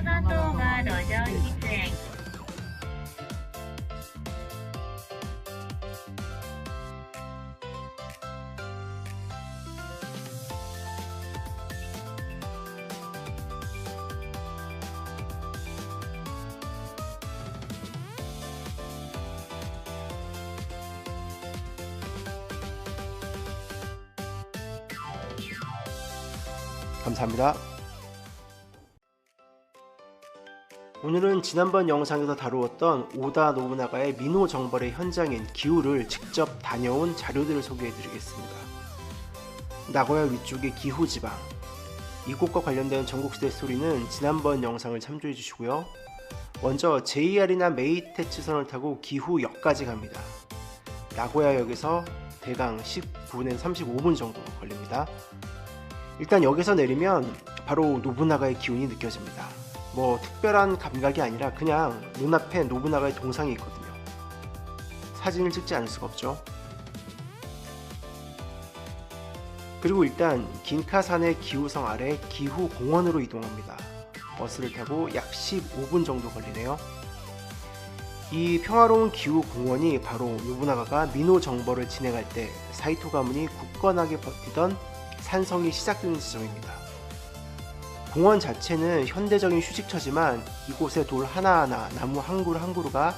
C: 動画路上喫煙
A: 감사합니다. 오늘은 지난번 영상에서 다루었던 오다 노부나가의 민호 정벌의 현장인 기후를 직접 다녀온 자료들을 소개해드리겠습니다. 나고야 위쪽의 기후 지방, 이곳과 관련된 전국시대 스토리는 지난번 영상을 참조해 주시고요. 먼저 JR이나 메이테츠선을 타고 기후역까지 갑니다. 나고야역에서 대강 19분에서 35분 정도 걸립니다. 일단 역에서 내리면 바로 노부나가의 기운이 느껴집니다. 뭐 특별한 감각이 아니라 그냥 눈앞에 노부나가의 동상이 있거든요. 사진을 찍지 않을 수가 없죠. 그리고 일단 긴카산의 기후성 아래 기후공원으로 이동합니다. 버스를 타고 약 15분 정도 걸리네요. 이 평화로운 기후공원이 바로 노부나가가 민호 정벌을 진행할 때 사이토 가문이 굳건하게 버티던 산성이 시작되는 지점입니다. 공원 자체는 현대적인 휴식처지만 이곳의 돌 하나하나, 나무 한 그루 한 그루가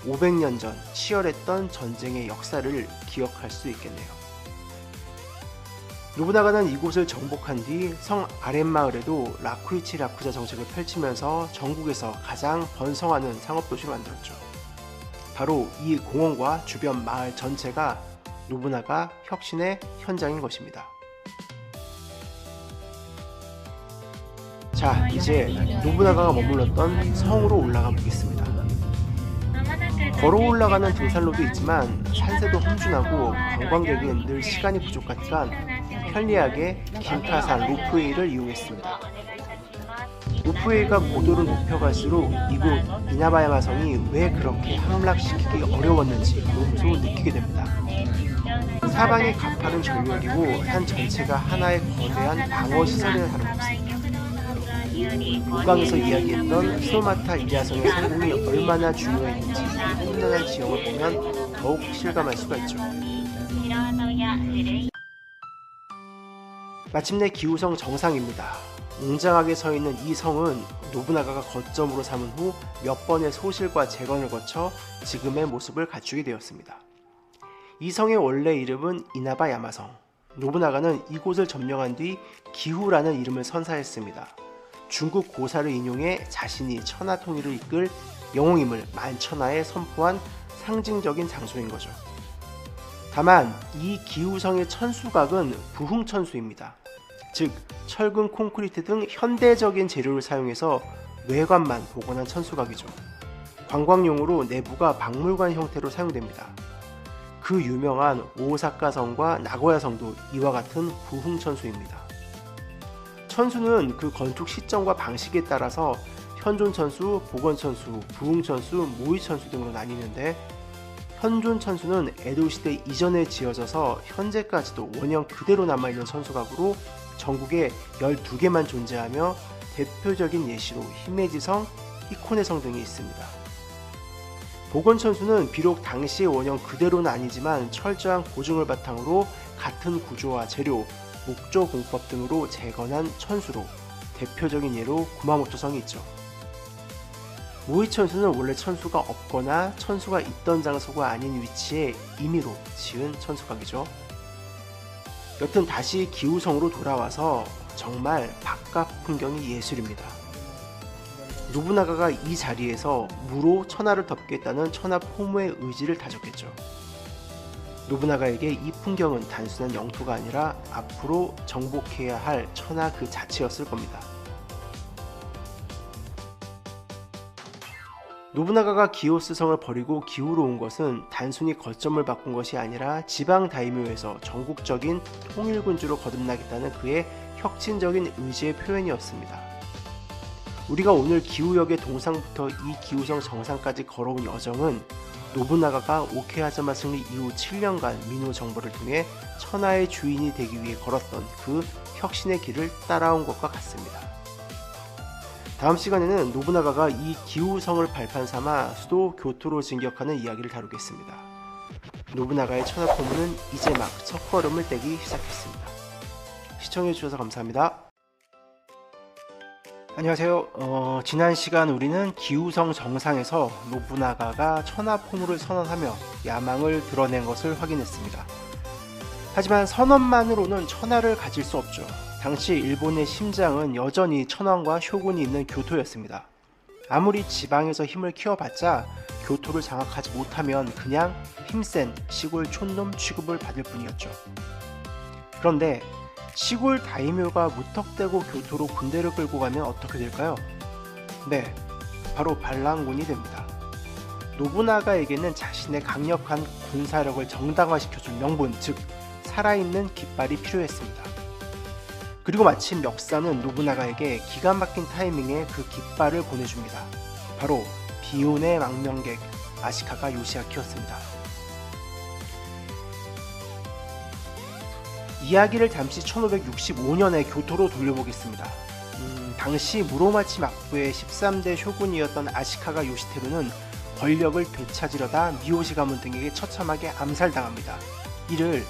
A: 500년 전 치열했던 전쟁의 역사를 기억할 수 있겠네요. 노부나가는 이곳을 정복한 뒤 성 아랫마을에도 라쿠이치 라쿠자 정책을 펼치면서 전국에서 가장 번성하는 상업도시로 만들었죠. 바로 이 공원과 주변 마을 전체가 노부나가 혁신의 현장인 것입니다. 자, 이제 노부나가가 머물렀던 성으로 올라가 보겠습니다. 걸어 올라가는 등산로도 있지만 산세도 험준하고 관광객은 늘 시간이 부족하니까 편리하게 긴카산 로프웨이를 이용했습니다. 로프웨이가 고도를 높여갈수록 이곳 이나바야마 성이 왜 그렇게 함락시키기 어려웠는지 몸소 느끼게 됩니다. 사방이 가파른 절벽이고 산 전체가 하나의 거대한 방어 시설에 다름없습니다. 우강에서 이야기했던 스노마타 이자성의 성공이 얼마나 중요했는지 험난한 지형을 보면 더욱 실감할 수가 있죠. 마침내 기후성 정상입니다. 웅장하게 서 있는 이 성은 노부나가가 거점으로 삼은 후 몇 번의 소실과 재건을 거쳐 지금의 모습을 갖추게 되었습니다. 이 성의 원래 이름은 이나바야마성. 노부나가는 이곳을 점령한 뒤 기후라는 이름을 선사했습니다. 중국 고사를 인용해 자신이 천하 통일을 이끌 영웅임을 만천하에 선포한 상징적인 장소인 거죠. 다만 이 기후성의 천수각은 부흥천수입니다. 즉 철근, 콘크리트 등 현대적인 재료를 사용해서 외관만 복원한 천수각이죠. 관광용으로 내부가 박물관 형태로 사용됩니다. 그 유명한 오사카성과 나고야성도 이와 같은 부흥천수입니다. 천수는 그 건축 시점과 방식에 따라서 현존천수, 복원천수, 부흥천수, 모의천수 등으로 나뉘는데 현존천수는 에도시대 이전에 지어져서 현재까지도 원형 그대로 남아있는 천수각으로 전국에 12개만 존재하며 대표적인 예시로 히메지성, 히코네성 등이 있습니다. 복원천수는 비록 당시의 원형 그대로는 아니지만 철저한 고증을 바탕으로 같은 구조와 재료, 목조 공법 등으로 재건한 천수로 대표적인 예로 구마모토성이 있죠. 모의천수는 원래 천수가 없거나 천수가 있던 장소가 아닌 위치에 임의로 지은 천수각이죠. 여튼 다시 기후성으로 돌아와서 정말 바깥 풍경이 예술입니다. 노부나가가 이 자리에서 무로 천하를 덮겠다는 천하 포무의 의지를 다졌겠죠. 노부나가에게 이 풍경은 단순한 영토가 아니라 앞으로 정복해야 할 천하 그 자체였을 겁니다. 노부나가가 기요스성을 버리고 기후로 온 것은 단순히 거점을 바꾼 것이 아니라 지방 다이묘에서 전국적인 통일군주로 거듭나겠다는 그의 혁신적인 의지의 표현이었습니다. 우리가 오늘 기후역의 동상부터 이 기후성 정상까지 걸어온 여정은 노부나가가 오케하자마 승리 이후 7년간 민호 정벌을 통해 천하의 주인이 되기 위해 걸었던 그 혁신의 길을 따라온 것과 같습니다. 다음 시간에는 노부나가가 이 기우성을 발판 삼아 수도 교토로 진격하는 이야기를 다루겠습니다. 노부나가의 천하포문은 이제 막 첫걸음을 떼기 시작했습니다. 시청해주셔서 감사합니다. 안녕하세요. 지난 시간 우리는 기우성 정상에서 노부나가가 천하포문을 선언하며 야망을 드러낸 것을 확인했습니다. 하지만 선언만으로는 천하를 가질 수 없죠. 당시 일본의 심장은 여전히 천황과 쇼군이 있는 교토였습니다. 아무리 지방에서 힘을 키워봤자 교토를 장악하지 못하면 그냥 힘센 시골 촌놈 취급을 받을 뿐이었죠. 그런데 시골 다이묘가 무턱대고 교토로 군대를 끌고 가면 어떻게 될까요? 네, 바로 반란군이 됩니다. 노부나가에게는 자신의 강력한 군사력을 정당화시켜줄 명분, 즉 살아있는 깃발이 필요했습니다. 그리고 마침 역사는 노부나가에게 기가 막힌 타이밍에 그 깃발을 보내줍니다. 바로 비운의 망명객 아시카가 요시아키였습니다. 이야기를 잠시 1565년에 교토로 돌려보겠습니다. 당시 무로마치 막부의 13대 쇼군이었던 아시카가 요시테루는 권력을 되찾으려다 미요시 가문 등에게 처참하게 암살당합니다. 이를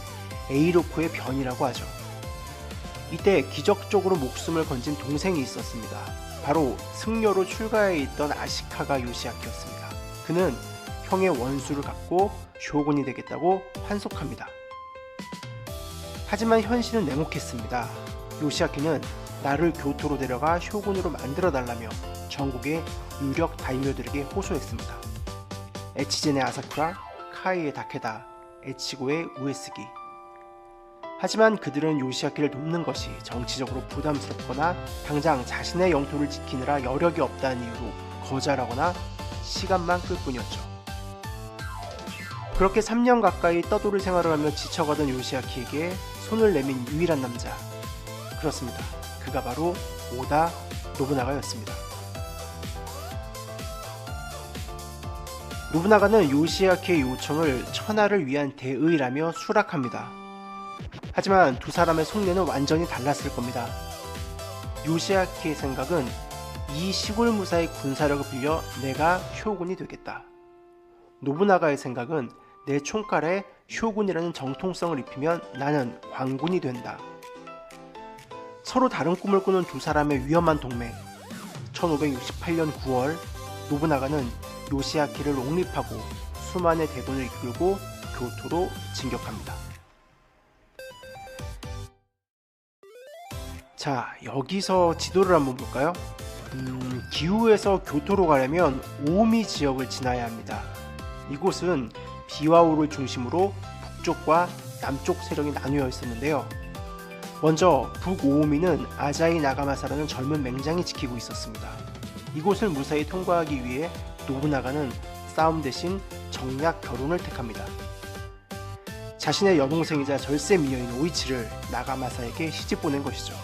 A: 에이로코의 변이라고 하죠. 이때 기적적으로 목숨을 건진 동생이 있었습니다. 바로 승려로 출가해 있던 아시카가 요시아키였습니다. 그는 형의 원수를 갚고 쇼군이 되겠다고 환속합니다. 하지만 현실은 냉혹했습니다. 요시아키는 나를 교토로 데려가 쇼군으로 만들어달라며 전국의 유력 다이묘들에게 호소했습니다. 에치젠의 아사쿠라, 카이의 다케다, 에치고의 우에스기. 하지만 그들은 요시아키를 돕는 것이 정치적으로 부담스럽거나 당장 자신의 영토를 지키느라 여력이 없다는 이유로 거절하거나 시간만 끌 뿐이었죠. 그렇게 3년 가까이 떠돌이 생활을 하며 지쳐가던 요시아키에게 손을 내민 유일한 남자, 그렇습니다. 그가 바로 오다 노부나가였습니다. 노부나가는 요시아키의 요청을 천하를 위한 대의라며 수락합니다. 하지만 두 사람의 속내는 완전히 달랐을 겁니다. 요시아키의 생각은 이 시골 무사의 군사력을 빌려 내가 쇼군이 되겠다. 노부나가의 생각은 내 총칼에 쇼군이라는 정통성을 입히면 나는 관군이 된다. 서로 다른 꿈을 꾸는 두 사람의 위험한 동맹. 1568년 9월 노부나가는 요시아키를 옹립하고 수만의 대군을 이끌고 교토로 진격합니다. 자, 여기서 지도를 한번 볼까요? 기우에서 교토로 가려면 오미 지역을 지나야 합니다. 이곳은 비와우를 중심으로 북쪽과 남쪽 세력이 나뉘어 있었는데요. 먼저 북오오미는 아자이 나가마사라는 젊은 맹장이 지키고 있었습니다. 이곳을 무사히 통과하기 위해 노부나가는 싸움 대신 정략 결혼을 택합니다. 자신의 여동생이자 절세 미녀인 오이치를 나가마사에게 시집 보낸 것이죠.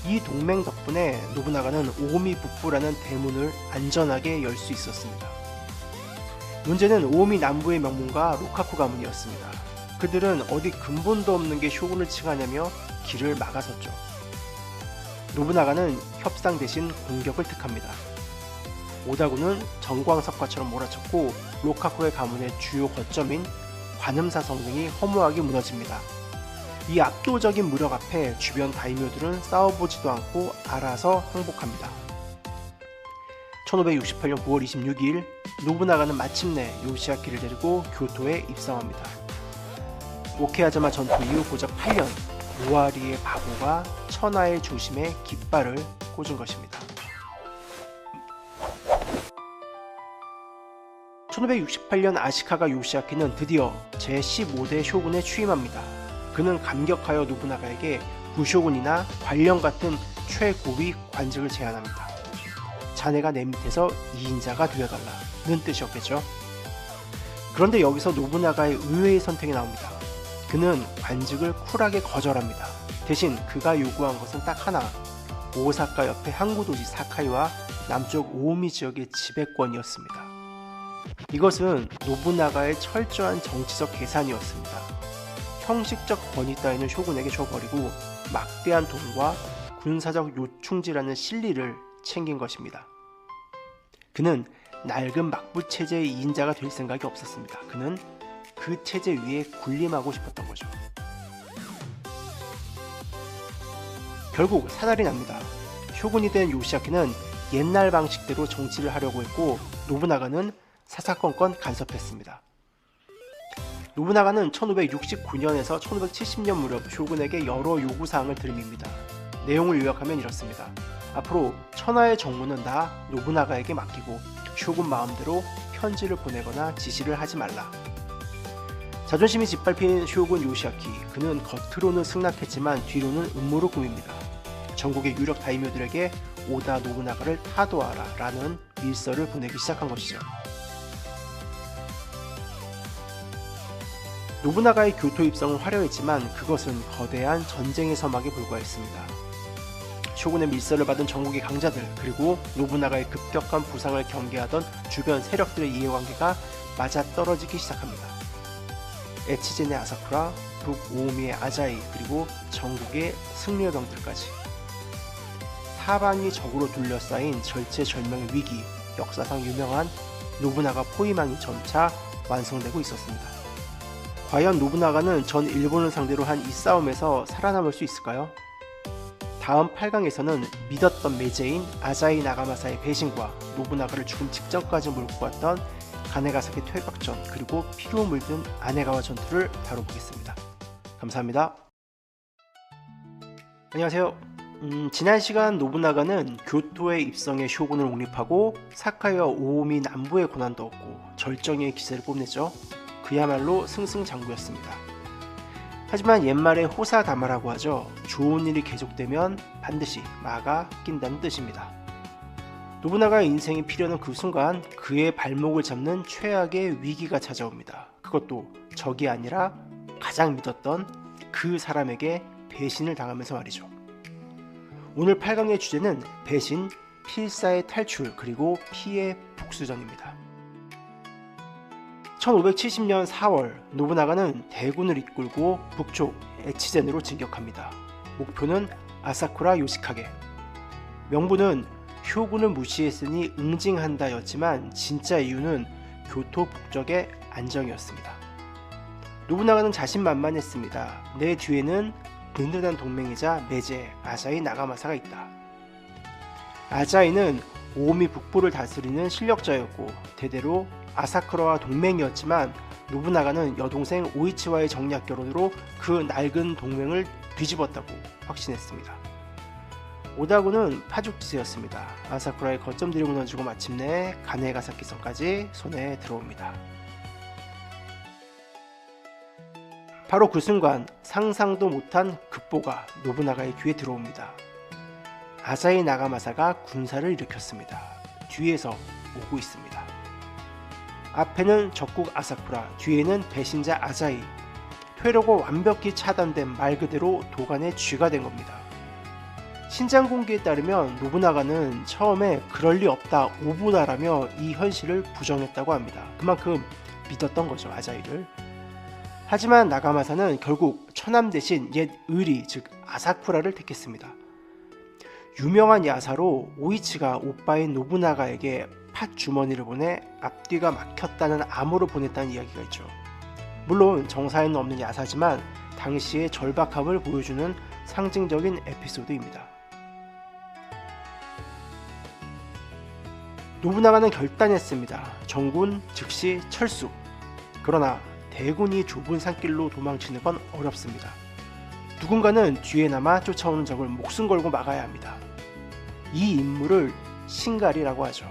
A: 이 동맹 덕분에 노부나가는 오오미 북부라는 대문을 안전하게 열 수 있었습니다. 문제는 오오미 남부의 명문가 로카쿠 가문이었습니다. 그들은 어디 근본도 없는 게 쇼군을 칭하냐며 길을 막아섰죠. 노부나가는 협상 대신 공격을 택합니다. 오다군은 정광석화처럼 몰아쳤고 로카쿠의 가문의 주요 거점인 관음사 성등이 허무하게 무너집니다. 이 압도적인 무력 앞에 주변 다이묘들은 싸워보지도 않고 알아서 항복합니다. 1568년 9월 26일 노부나가는 마침내 요시아키를 데리고 교토에 입성합니다. 오케아자마 전투 이후 고작 8년, 오와리의 바보가 천하의 중심에 깃발을 꽂은 것입니다. 1568년 아시카가 요시아키는 드디어 제15대 쇼군에 취임합니다. 그는 감격하여 노부나가에게 부쇼군이나 관령 같은 최고위 관직을 제안합니다. 자네가 내 밑에서 2인자가 되어달라는 뜻이었겠죠. 그런데 여기서 노부나가의 의외의 선택이 나옵니다. 그는 관직을 쿨하게 거절합니다. 대신 그가 요구한 것은 딱 하나, 오사카 옆의 항구 도시 사카이와 남쪽 오오미 지역의 지배권이었습니다. 이것은 노부나가의 철저한 정치적 계산이었습니다. 형식적 권위 따위는 쇼군에게 줘버리고 막대한 돈과 군사적 요충지라는 실리를 챙긴 것입니다. 그는 낡은 막부 체제의 2인자가 될 생각이 없었습니다. 그는 그 체제 위에 군림하고 싶었던 거죠. 결국 사달이 납니다. 쇼군이 된 요시아키는 옛날 방식대로 정치를 하려고 했고 노부나가는 사사건건 간섭했습니다. 노부나가는 1569년에서 1570년 무렵 쇼군에게 여러 요구사항을 들입니다. 내용을 요약하면 이렇습니다. 앞으로 천하의 정무는 다 노부나가에게 맡기고 쇼군 마음대로 편지를 보내거나 지시를 하지 말라. 자존심이 짓밟힌 쇼군 요시아키, 그는 겉으로는 승낙했지만 뒤로는 음모를 꾸밉니다. 전국의 유력 다이묘들에게 오다 노부나가를 타도하라 라는 밀서를 보내기 시작한 것이죠. 노부나가의 교토 입성은 화려했지만 그것은 거대한 전쟁의 서막에 불과했습니다. 쇼군의 밀서를 받은 전국의 강자들 그리고 노부나가의 급격한 부상을 경계하던 주변 세력들의 이해관계가 맞아떨어지기 시작합니다. 에치젠의 아사쿠라, 북오미의 아자이 그리고 전국의 승려병들까지 사방이 적으로 둘러싸인 절체절명의 위기, 역사상 유명한 노부나가 포위망이 점차 완성되고 있었습니다. 과연 노부나가는 전 일본을 상대로 한 이 싸움에서 살아남을 수 있을까요? 다음 8강에서는 믿었던 매제인 아자이 나가마사의 배신과 노부나가를 죽음 직전까지 몰고 갔던 가네가사키 퇴각전 그리고 피로 물든 아네가와 전투를 다뤄보겠습니다. 감사합니다. 안녕하세요. 지난 시간 노부나가는 교토에 입성해 쇼군을 옹립하고 사카이와 오오미 남부의 고난도 얻고 절정의 기세를 뽐냈죠. 그야말로 승승장구였습니다. 하지만 옛말에 호사다마라고 하죠. 좋은 일이 계속되면 반드시 마가 낀다는 뜻입니다. 노부나가의 인생이 피려는 그 순간 그의 발목을 잡는 최악의 위기가 찾아옵니다. 그것도 적이 아니라 가장 믿었던 그 사람에게 배신을 당하면서 말이죠. 오늘 8강의 주제는 배신, 필사의 탈출, 그리고 피의 복수전입니다. 1570년 4월 노부나가는 대군을 이끌고 북쪽 에치젠으로 진격합니다. 목표는 아사쿠라 요시카게. 명분은 쇼군을 무시했으니 응징한다였지만 진짜 이유는 교토 북쪽의 안정이었습니다. 노부나가는 자신만만했습니다. 내 뒤에는 든든한 동맹이자 매제 아자이 나가마사가 있다. 아자이는 오오미 북부를 다스리는 실력자였고 대대로 아사쿠라와 동맹이었지만 노부나가는 여동생 오이치와의 정략 결혼으로 그 낡은 동맹을 뒤집었다고 확신했습니다. 오다구는 파죽지세였습니다. 아사쿠라의 거점들이 무너지고 마침내 가네가사키성까지 손에 들어옵니다. 바로 그 순간 상상도 못한 급보가 노부나가의 귀에 들어옵니다. 아자이 나가마사가 군사를 일으켰습니다. 뒤에서 오고 있습니다. 앞에는 적국 아사쿠라, 뒤에는 배신자 아자이. 퇴로가 완벽히 차단된 말 그대로 도간의 쥐가 된 겁니다. 신장공기에 따르면 노부나가는 처음에 그럴 리 없다, 오보다라며 이 현실을 부정했다고 합니다. 그만큼 믿었던 거죠, 아자이를. 하지만 나가마사는 결국 처남 대신 옛 의리, 즉 아사쿠라를 택했습니다. 유명한 야사로 오이치가 오빠인 노부나가에게 팥 주머니를 보내 앞뒤가 막혔다는 암호를 보냈다는 이야기가 있죠. 물론 정사에는 없는 야사지만 당시의 절박함을 보여주는 상징적인 에피소드입니다. 노부나가는 결단했습니다. 정군 즉시 철수. 그러나 대군이 좁은 산길로 도망치는 건 어렵습니다. 누군가는 뒤에 남아 쫓아오는 적을 목숨 걸고 막아야 합니다. 이 임무를 신갈이라고 하죠.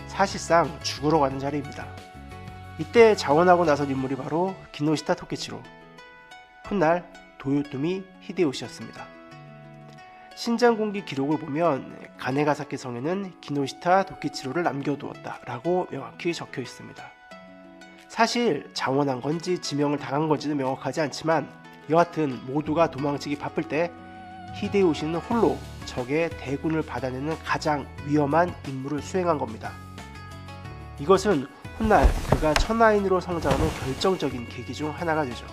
A: 사실상 죽으러 가는 자리입니다. 이때 자원하고 나선 인물이 바로 기노시타 토키치로, 훗날 도요토미 히데요시였습니다. 신장공기 기록을 보면 가네가사키 성에는 기노시타 토키치로를 남겨두었다 라고 명확히 적혀 있습니다. 사실 자원한 건지 지명을 당한 건지는 명확하지 않지만 여하튼 모두가 도망치기 바쁠 때 히데요시는 홀로 적의 대군을 받아내는 가장 위험한 임무를 수행한 겁니다. 이것은 훗날 그가 천하인으로 성장하는 결정적인 계기 중 하나가 되죠.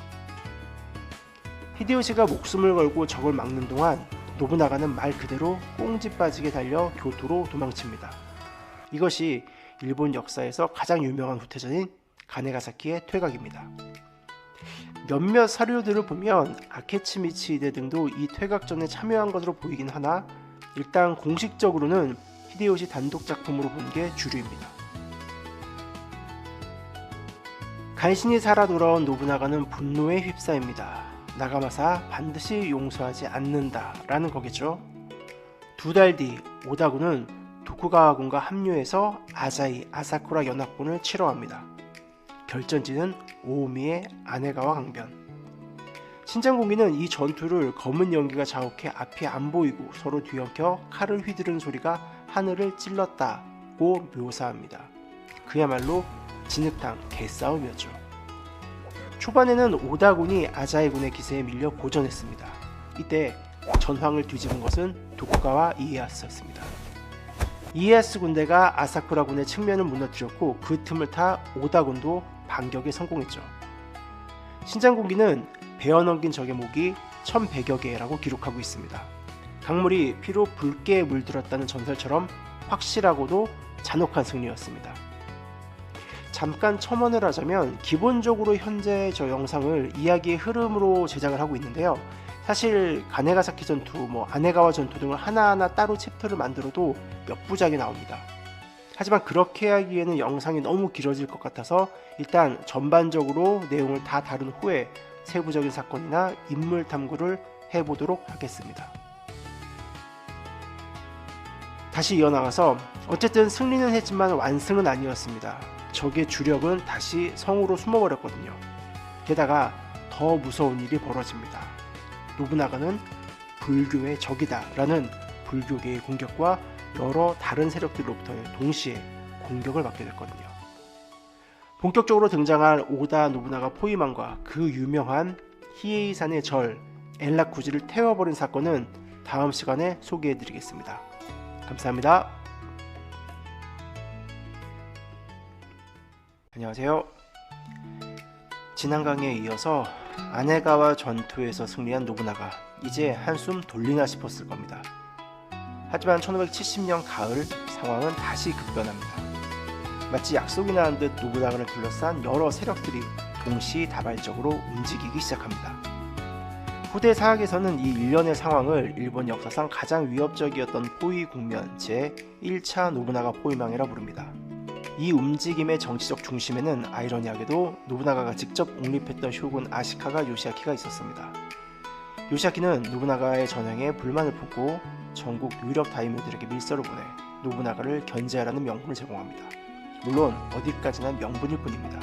A: 히데요시가 목숨을 걸고 적을 막는 동안 노부나가는 말 그대로 꽁지 빠지게 달려 교토로 도망칩니다. 이것이 일본 역사에서 가장 유명한 후퇴전인 가네가사키의 퇴각입니다. 몇몇 사료들을 보면 아케치 미치히데 등도 이 퇴각전에 참여한 것으로 보이긴 하나 일단 공식적으로는 히데요시 단독 작품으로 본 게 주류입니다. 간신히 살아 돌아온 노부나가는 분노에 휩싸입니다. 나가마사 반드시 용서하지 않는다 라는 거겠죠. 2달 뒤 오다군은 도쿠가와군과 합류해서 아자이 아사쿠라 연합군을 치러합니다. 결전지는 오오미의 아네가와 강변. 신장공기는 이 전투를 검은 연기가 자욱해 앞이 안 보이고 서로 뒤엉켜 칼을 휘두른 소리가 하늘을 찔렀다고 묘사합니다. 그야말로 진흙탕 개싸움이었죠. 초반에는 오다군이 아자이군의 기세에 밀려 고전했습니다. 이때 전황을 뒤집은 것은 도쿠가와 이에야스였습니다. 이에야스 군대가 아사쿠라 군의 측면을 무너뜨렸고 그 틈을 타 오다군도 반격에 성공했죠. 신장공기는 베어넘긴 적의 목이 1100여 개라고 기록하고 있습니다. 강물이 피로 붉게 물들었다는 전설처럼 확실하고도 잔혹한 승리였습니다. 잠깐 첨언을 하자면 기본적으로 현재 저 영상을 이야기의 흐름으로 제작을 하고 있는데요. 사실 가네가사키 전투, 아네가와 전투 등을 하나하나 따로 챕터를 만들어도 몇 부작이 나옵니다. 하지만 그렇게 하기에는 영상이 너무 길어질 것 같아서 일단 전반적으로 내용을 다 다룬 후에 세부적인 사건이나 인물 탐구를 해보도록 하겠습니다. 다시 이어나가서 어쨌든 승리는 했지만 완승은 아니었습니다. 적의 주력은 다시 성으로 숨어버렸거든요. 게다가 더 무서운 일이 벌어집니다. 노부나가는 불교의 적이다 라는 불교계의 공격과 여러 다른 세력들로부터의 동시에 공격을 받게 됐거든요. 본격적으로 등장할 오다 노부나가 포위망과 그 유명한 히에이산의 절 엔라쿠지를 태워버린 사건은 다음 시간에 소개해드리겠습니다. 감사합니다. 안녕하세요. 지난 강의에 이어서 아네가와 전투에서 승리한 노부나가 이제 한숨 돌리나 싶었을 겁니다. 하지만 1570년 가을 상황은 다시 급변합니다. 마치 약속이 나은 듯 노부나가를 둘러싼 여러 세력들이 동시다발적으로 움직이기 시작합니다. 후대 사학에서는 이 일련의 상황을 일본 역사상 가장 위협적이었던 포위 국면 제1차 노부나가 포위망이라 부릅니다. 이 움직임의 정치적 중심에는 아이러니하게도 노부나가가 직접 옹립했던 쇼군 아시카가 요시아키가 있었습니다. 요시아키는 노부나가의 전횡에 불만을 품고 전국 유력 다이묘들에게 밀서를 보내 노부나가를 견제하라는 명분을 제공합니다. 물론 어디까지나 명분일 뿐입니다.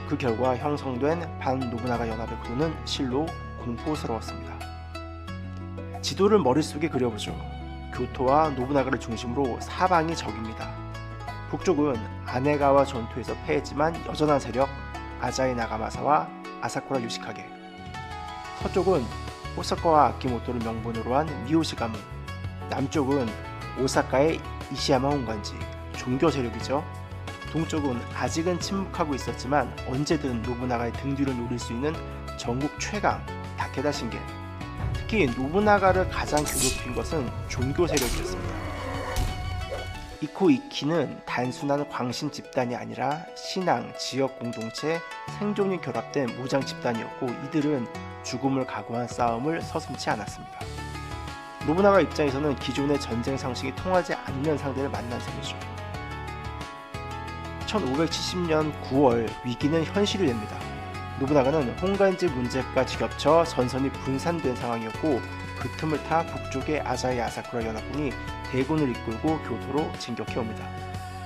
A: 그 결과 형성된 반노부나가 연합의 구도는 실로 공포스러웠습니다. 지도를 머릿속에 그려보죠. 교토와 노부나가를 중심으로 사방이 적입니다. 북쪽은 아네가와 전투에서 패했지만 여전한 세력 아자이 나가마사와 아사쿠라 요시카게, 서쪽은 호사카와 아키모토를 명분으로 한 미요시 가문, 남쪽은 오사카의 이시야마 혼관지, 종교 세력이죠. 동쪽은 아직은 침묵하고 있었지만 언제든 노부나가의 등 뒤를 노릴 수 있는 전국 최강 다케다 신겐. 특히 노부나가를 가장 괴롭힌 것은 종교 세력이었습니다. 이코이키는 단순한 광신 집단이 아니라 신앙, 지역 공동체, 생존이 결합된 무장 집단이었고 이들은 죽음을 각오한 싸움을 서슴지 않았습니다. 노부나가 입장에서는 기존의 전쟁 상식이 통하지 않는 상대를 만난 셈이죠. 1570년 9월 위기는 현실이 됩니다. 노부나가는 홍간지 문제까지 겹쳐 전선이 분산된 상황이었고 그 틈을 타 북쪽의 아자이 아사쿠라 연합군이 대군을 이끌고 교토로 진격해옵니다.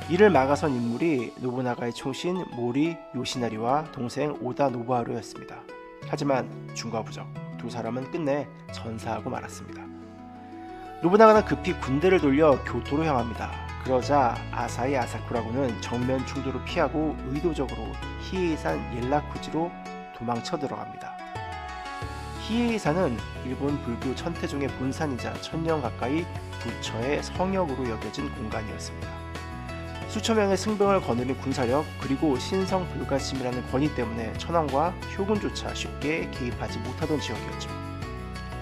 A: 이를 막아선 인물이 노부나가의 총신 모리 요시나리와 동생 오다 노부하루였습니다. 하지만 중과부적 두 사람은 끝내 전사하고 말았습니다. 노부나가는 급히 군대를 돌려 교토로 향합니다. 그러자 아사히 아사쿠라군은 정면 충돌을 피하고 의도적으로 히에이산 옐라쿠지로 도망쳐 들어갑니다. 히에이산은 일본 불교 천태종의 본산이자 1000년 가까이 부처의 성역으로 여겨진 공간이었습니다. 수천 명의 승병을 거느린 군사력 그리고 신성 불가침이라는 권위 때문에 천황과 효군조차 쉽게 개입하지 못하던 지역이었죠.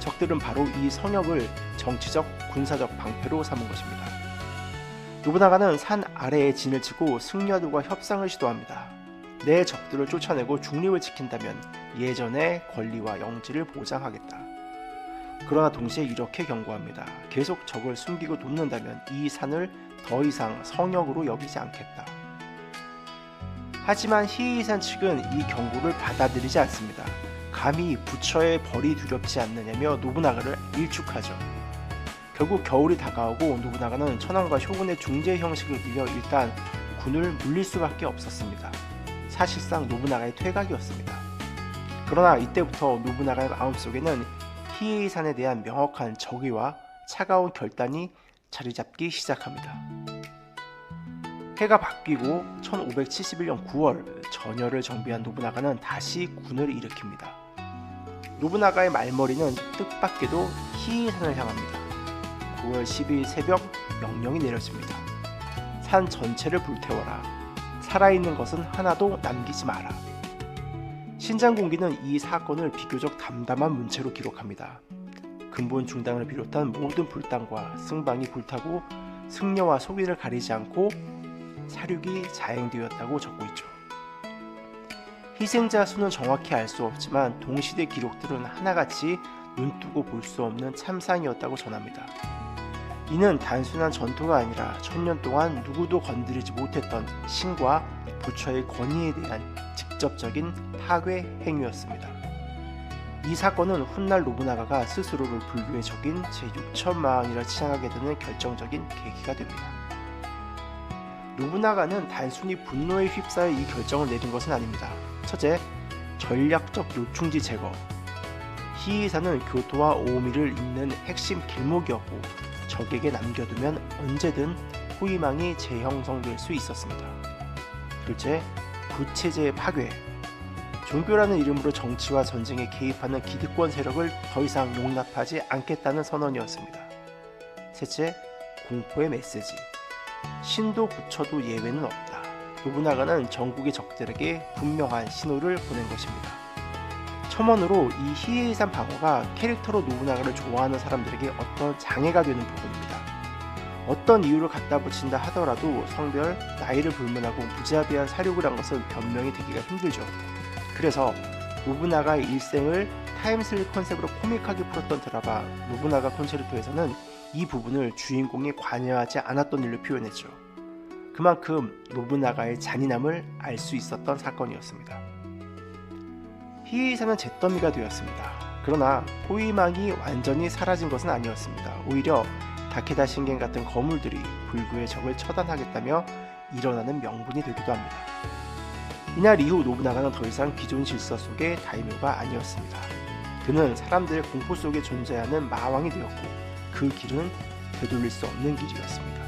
A: 적들은 바로 이 성역을 정치적, 군사적 방패로 삼은 것입니다. 노부나가는 산 아래에 진을 치고 승려들과 협상을 시도합니다. 내 적들을 쫓아내고 중립을 지킨다면 예전의 권리와 영지를 보장하겠다. 그러나 동시에 이렇게 경고합니다. 계속 적을 숨기고 돕는다면 이 산을 더 이상 성역으로 여기지 않겠다. 하지만 히에이산 측은 이 경고를 받아들이지 않습니다. 감히 부처의 벌이 두렵지 않느냐며 노부나가를 일축하죠. 결국 겨울이 다가오고 노부나가는 천황과 쇼군의 중재 형식을 빌려 일단 군을 물릴 수밖에 없었습니다. 사실상 노부나가의 퇴각이었습니다. 그러나 이때부터 노부나가의 마음속에는 히에이산에 대한 명확한 적의와 차가운 결단이 자리잡기 시작합니다. 해가 바뀌고 1571년 9월 전열을 정비한 노부나가는 다시 군을 일으킵니다. 노부나가의 말머리는 뜻밖에도 히에이산을 향합니다. 9월 12일 새벽 명령이 내려집니다. 산 전체를 불태워라. 살아있는 것은 하나도 남기지 마라. 신장공기는 이 사건을 비교적 담담한 문체로 기록합니다. 근본 중당을 비롯한 모든 불당과 승방이 불타고 승려와 속인을 가리지 않고 사륙이 자행되었다고 적고 있죠. 희생자 수는 정확히 알 수 없지만 동시대 기록들은 하나같이 눈뜨고 볼 수 없는 참상이었다고 전합니다. 이는 단순한 전투가 아니라 1000년 동안 누구도 건드리지 못했던 신과 부처의 권위에 대한 직접적인 파괴 행위였습니다. 이 사건은 훗날 노부나가가 스스로를 불교의 적인 제6천마왕이라 치장하게 되는 결정적인 계기가 됩니다. 노부나가는 단순히 분노에 휩싸여 이 결정을 내린 것은 아닙니다. 첫째, 전략적 요충지 제거. 히에이산은 교토와 오미를 잇는 핵심 길목이었고 적에게 남겨두면 언제든 호위망이 재형성될 수 있었습니다. 둘째, 구체제의 파괴. 종교라는 이름으로 정치와 전쟁에 개입하는 기득권 세력을 더 이상 용납하지 않겠다는 선언이었습니다. 셋째, 공포의 메시지. 신도 부처도 예외는 없다. 노부나가는 전국의 적들에게 분명한 신호를 보낸 것입니다. 첨언으로 이 히에이산 방어가 캐릭터로 노부나가를 좋아하는 사람들에게 어떤 장애가 되는 부분입니다. 어떤 이유를 갖다 붙인다 하더라도 성별, 나이를 불문하고 무자비한 사륙을 한 것은 변명이 되기가 힘들죠. 그래서 노부나가의 일생을 타임슬립 컨셉으로 코믹하게 풀었던 드라마 노부나가 콘체르토에서는 이 부분을 주인공이 관여하지 않았던 일로 표현했죠. 그만큼 노부나가의 잔인함을 알 수 있었던 사건이었습니다. 히에이산은 잿더미가 되었습니다. 그러나 호위망이 완전히 사라진 것은 아니었습니다. 오히려 다케다 신겐 같은 거물들이 불교의 적을 처단하겠다며 일어나는 명분이 되기도 합니다. 이날 이후 노부나가는 더 이상 기존 질서 속의 다이묘가 아니었습니다. 그는 사람들의 공포 속에 존재하는 마왕이 되었고 그 길은 되돌릴 수 없는 길이었습니다.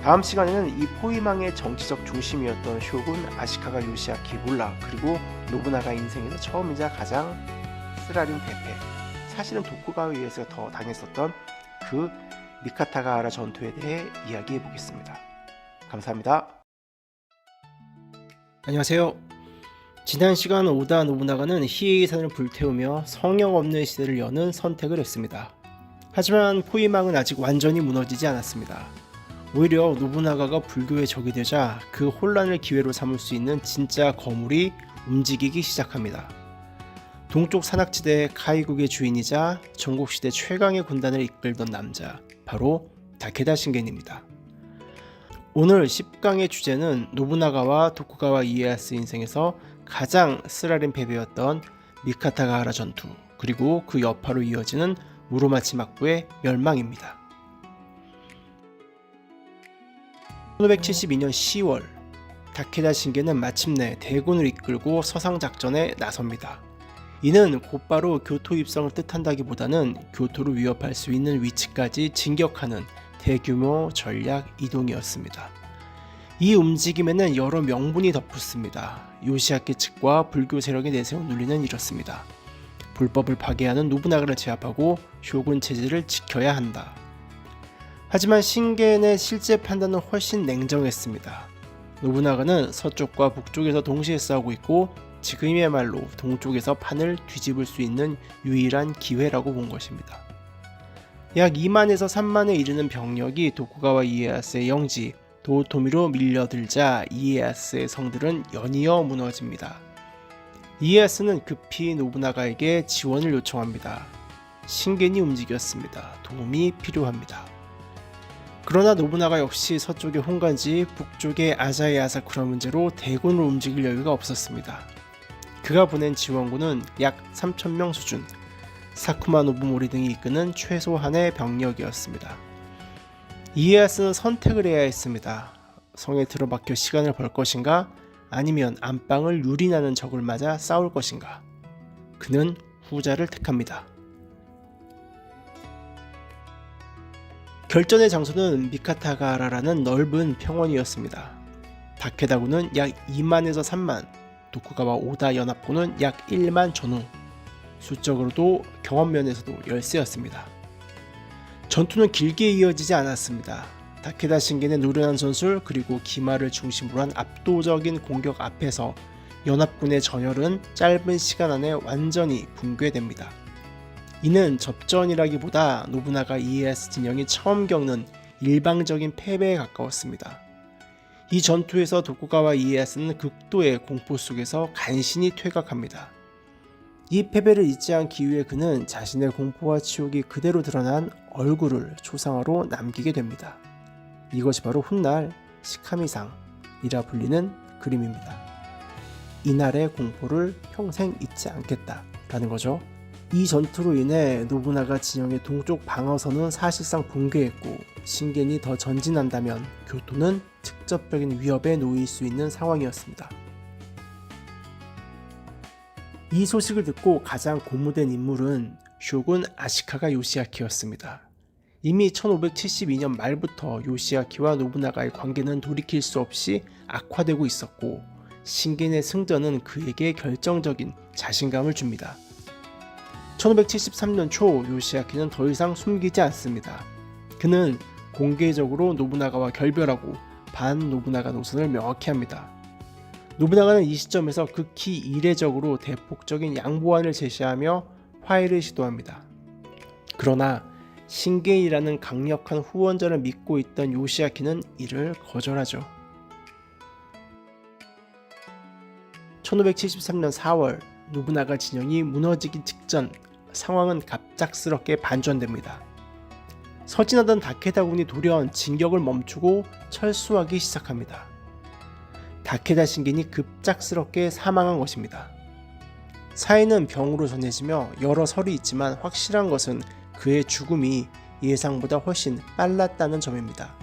A: 다음 시간에는 이 포위망의 정치적 중심이었던 쇼군 아시카가 요시아키 몰라 그리고 노부나가 인생에서 처음이자 가장 쓰라린 대패, 사실은 도쿠가와에 의해서 더 당했었던 그 미카타가하라 전투에 대해 이야기해 보겠습니다. 감사합니다. 안녕하세요. 지난 시간 오다 노부나가는 히에이산을 불태우며 성역 없는 시대를 여는 선택을 했습니다. 하지만 포위망은 아직 완전히 무너지지 않았습니다. 오히려 노부나가가 불교의 적이 되자 그 혼란을 기회로 삼을 수 있는 진짜 거물이 움직이기 시작합니다. 동쪽 산악지대 카이국의 주인이자 전국시대 최강의 군단을 이끌던 남자, 바로 다케다 신겐입니다. 오늘 10강의 주제는 노부나가와 도쿠가와 이에야스 인생에서 가장 쓰라린 패배였던 미카타가하라 전투, 그리고 그 여파로 이어지는 무로마치 막부의 멸망입니다. 1572년 10월, 다케다 신겐은 마침내 대군을 이끌고 서상작전에 나섭니다. 이는 곧바로 교토 입성을 뜻한다기보다는 교토를 위협할 수 있는 위치까지 진격하는 대규모 전략 이동이었습니다. 이 움직임에는 여러 명분이 덧붙습니다. 요시아키 측과 불교 세력의 내세운 논리는 이렇습니다. 불법을 파괴하는 노부나가를 제압하고 쇼군 체제를 지켜야 한다. 하지만 신겐의 실제 판단은 훨씬 냉정했습니다. 노부나가는 서쪽과 북쪽에서 동시에 싸우고 있고 지금이야말로 동쪽에서 판을 뒤집을 수 있는 유일한 기회라고 본 것입니다. 약 2만에서 3만에 이르는 병력이 도쿠가와 이에야스의 영지 도토미로 밀려들자 이에야스의 성들은 연이어 무너집니다. 이에야스는 급히 노부나가에게 지원을 요청합니다. 신겐이 움직였습니다. 도움이 필요합니다. 그러나 노부나가 역시 서쪽의 혼간지, 북쪽의 아자이 아사쿠라 문제로 대군을 움직일 여유가 없었습니다. 그가 보낸 지원군은 약 3,000명 수준, 사쿠마 노부모리 등이 이끄는 최소한의 병력이었습니다. 이에야스는 선택을 해야 했습니다. 성에 들어박혀 시간을 벌 것인가, 아니면 안방을 유린하는 적을 맞아 싸울 것인가. 그는 후자를 택합니다. 결전의 장소는 미카타가라라는 넓은 평원이었습니다. 다케다군은 약 2만에서 3만, 도쿠가와 오다 연합군은 약 1만 전후, 수적으로도 경험면에서도 열세였습니다. 전투는 길게 이어지지 않았습니다. 다케다 신겐의 노련한 전술 그리고 기마를 중심으로 한 압도적인 공격 앞에서 연합군의 전열은 짧은 시간 안에 완전히 붕괴됩니다. 이는 접전이라기보다 노부나가 이에야스 진영이 처음 겪는 일방적인 패배에 가까웠습니다. 이 전투에서 도쿠가와 이에야스는 극도의 공포 속에서 간신히 퇴각합니다. 이 패배를 잊지 않기 위해 그는 자신의 공포와 치욕이 그대로 드러난 얼굴을 초상화로 남기게 됩니다. 이것이 바로 훗날 시카미상이라 불리는 그림입니다. 이날의 공포를 평생 잊지 않겠다라는 거죠. 이 전투로 인해 노부나가 진영의 동쪽 방어선은 사실상 붕괴했고 신겐이 더 전진한다면 교토는 직접적인 위협에 놓일 수 있는 상황이었습니다. 이 소식을 듣고 가장 고무된 인물은 쇼군 아시카가 요시아키였습니다. 이미 1572년 말부터 요시아키와 노부나가의 관계는 돌이킬 수 없이 악화되고 있었고 신겐의 승전은 그에게 결정적인 자신감을 줍니다. 1573년 초 요시아키는 더 이상 숨기지 않습니다. 그는 공개적으로 노부나가와 결별하고 반 노부나가 노선을 명확히 합니다. 노부나가는 이 시점에서 극히 이례적으로 대폭적인 양보안을 제시하며 화해를 시도합니다. 그러나 신겐이라는 강력한 후원자를 믿고 있던 요시아키는 이를 거절하죠. 1573년 4월 노부나가 진영이 무너지기 직전 상황은 갑작스럽게 반전됩니다. 서진하던 다케다군이 돌연 진격을 멈추고 철수하기 시작합니다. 다케다 신겐이 급작스럽게 사망한 것입니다. 사인은 병으로 전해지며 여러 설이 있지만 확실한 것은 그의 죽음이 예상보다 훨씬 빨랐다는 점입니다.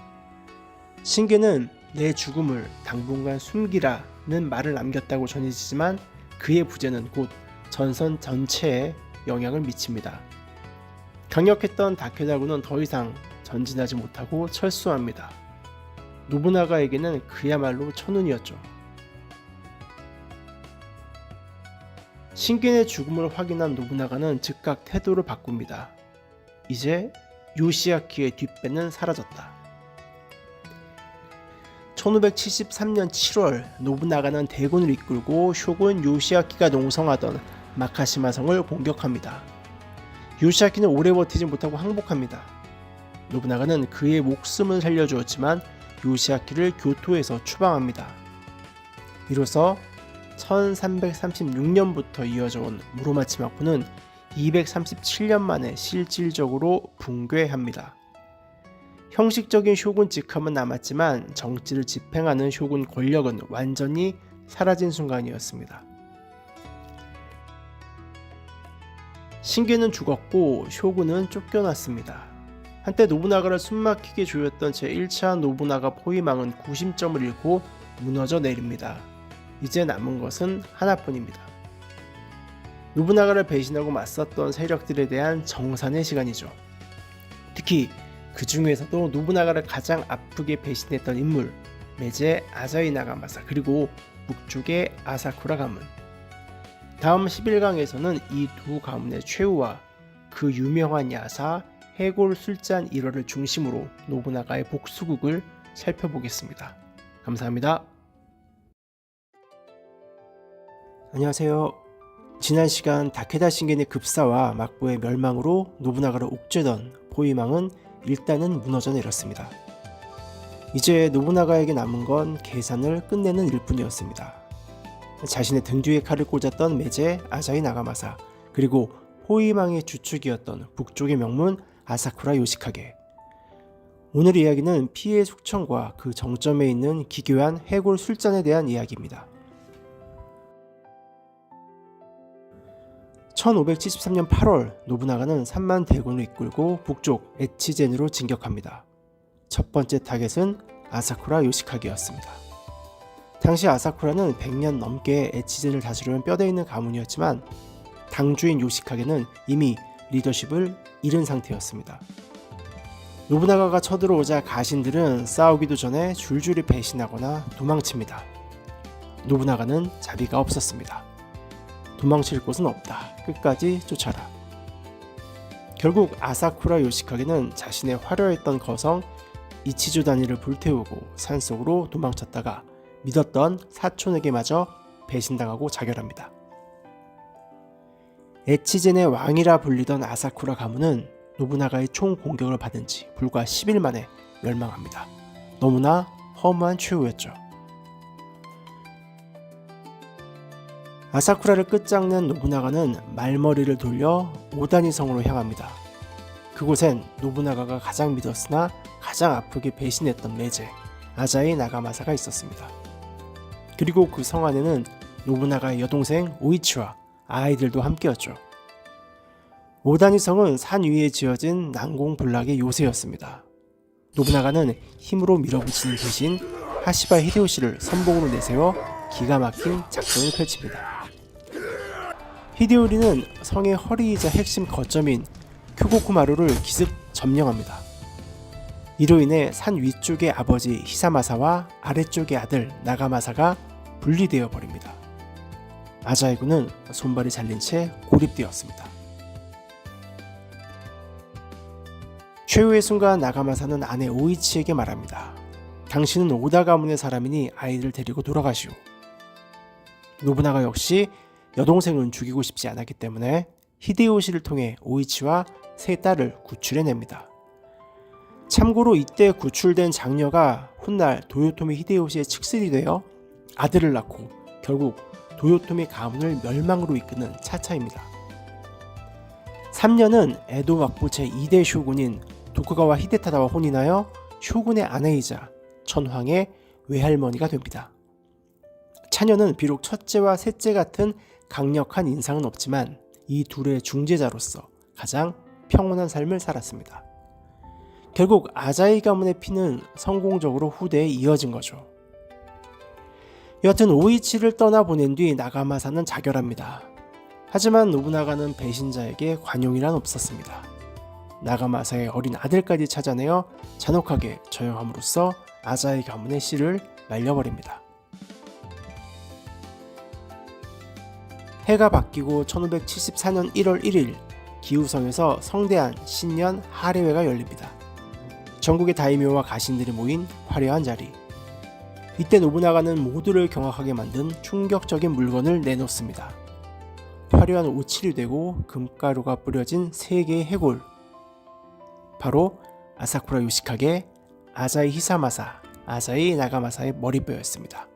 A: 신겐은 내 죽음을 당분간 숨기라는 말을 남겼다고 전해지지만 그의 부재는 곧 전선 전체에 영향을 미칩니다. 강력했던 다케다군은 더 이상 전진하지 못하고 철수합니다. 노부나가에게는 그야말로 천운이었죠. 신겐의 죽음을 확인한 노부나가는 즉각 태도를 바꿉니다. 이제 요시아키의 뒷배는 사라졌다. 1573년 7월 노부나가는 대군을 이끌고 쇼군 요시아키가 농성하던 마카시마성을 공격합니다. 요시아키는 오래 버티지 못하고 항복합니다. 노부나가는 그의 목숨을 살려주었지만 요시아키를 교토에서 추방합니다. 이로써 1336년부터 이어져 온 무로마치마코는 237년 만에 실질적으로 붕괴합니다. 형식적인 쇼군 직함은 남았지만 정치를 집행하는 쇼군 권력은 완전히 사라진 순간이었습니다. 신겐은 죽었고 쇼군은 쫓겨났습니다. 한때 노부나가를 숨막히게 조였던 제1차 노부나가 포위망은 구심점을 잃고 무너져 내립니다. 이제 남은 것은 하나뿐입니다. 노부나가를 배신하고 맞섰던 세력들에 대한 정산의 시간이죠. 특히 그 중에서도 노부나가를 가장 아프게 배신했던 인물 메제 아자이 나가마사 그리고 북쪽의 아사쿠라 가문. 다음 11강에서는 이 두 가문의 최후와 그 유명한 야사 해골 술잔 1화를 중심으로 노부나가의 복수극을 살펴보겠습니다. 감사합니다. 안녕하세요. 지난 시간 다케다 신겐의 급사와 막부의 멸망으로 노부나가를 옥죄던 포위망은 일단은 무너져 내렸습니다. 이제 노부나가에게 남은 건 계산을 끝내는 일뿐이었습니다. 자신의 등 뒤에 칼을 꽂았던 메제 아자이 나가마사, 그리고 포위망의 주축이었던 북쪽의 명문 아사쿠라 요시카게. 오늘 이야기는 피해 숙청과 그 정점에 있는 기괴한 해골 술잔에 대한 이야기입니다. 1573년 8월 노부나가는 3만 대군을 이끌고 북쪽 에치젠으로 진격합니다. 첫 번째 타겟은 아사쿠라 요시카게였습니다. 당시 아사쿠라는 100년 넘게 에치젠을 다스려온 뼈대 있는 가문이었지만 당주인 요시카게는 이미 리더십을 잃은 상태였습니다. 노부나가가 쳐들어오자 가신들은 싸우기도 전에 줄줄이 배신하거나 도망칩니다. 노부나가는 자비가 없었습니다. 도망칠 곳은 없다. 끝까지 쫓아라. 결국 아사쿠라 요시카게는 자신의 화려했던 거성 이치조 단위를 불태우고 산속으로 도망쳤다가 믿었던 사촌에게마저 배신당하고 자결합니다. 에치젠의 왕이라 불리던 아사쿠라 가문은 노부나가의 총 공격을 받은 지 불과 10일 만에 멸망합니다. 너무나 허무한 최후였죠. 아사쿠라를 끝장낸 노부나가는 말머리를 돌려 오다니 성으로 향합니다. 그곳엔 노부나가가 가장 믿었으나 가장 아프게 배신했던 메제 아자이 나가마사가 있었습니다. 그리고 그 성 안에는 노부나가의 여동생 오이치와 아이들도 함께였죠. 오다니 성은 산 위에 지어진 난공불락의 요새였습니다. 노부나가는 힘으로 밀어붙이는 대신 하시바 히데요시를 선봉으로 내세워 기가 막힌 작전을 펼칩니다. 히데요리는 성의 허리이자 핵심 거점인 쿄고쿠마루를 기습 점령합니다. 이로 인해 산 위쪽의 아버지 히사마사와 아래쪽의 아들 나가마사가 분리되어 버립니다. 아자이군은 손발이 잘린 채 고립되었습니다. 최후의 순간 나가마사는 아내 오이치에게 말합니다. 당신은 오다 가문의 사람이니 아이를 데리고 돌아가시오. 노부나가 역시 여동생은 죽이고 싶지 않았기 때문에 히데요시를 통해 오이치와 세 딸을 구출해냅니다. 참고로 이때 구출된 장녀가 훗날 도요토미 히데요시의 측슬이 되어 아들을 낳고 결국 도요토미 가문을 멸망으로 이끄는 차차입니다. 3년은 에도 막부 제2대 쇼군인 도쿠가와 히데타다와 혼인하여 쇼군의 아내이자 천황의 외할머니가 됩니다. 차녀는 비록 첫째와 셋째 같은 강력한 인상은 없지만 이 둘의 중재자로서 가장 평온한 삶을 살았습니다. 결국 아자이 가문의 피는 성공적으로 후대에 이어진 거죠. 여하튼 오이치를 떠나보낸 뒤 나가마사는 자결합니다. 하지만 노부나가는 배신자에게 관용이란 없었습니다. 나가마사의 어린 아들까지 찾아내어 잔혹하게 저형함으로써 아자이 가문의 씨를 말려버립니다. 해가 바뀌고 1574년 1월 1일 기우성에서 성대한 신년 하례회가 열립니다. 전국의 다이묘와 가신들이 모인 화려한 자리. 이때 노부나가는 모두를 경악하게 만든 충격적인 물건을 내놓습니다. 화려한 오칠이 되고 금가루가 뿌려진 3개의 해골. 바로 아사쿠라 요시카게, 아자이 히사마사, 아자이 나가마사의 머리뼈였습니다.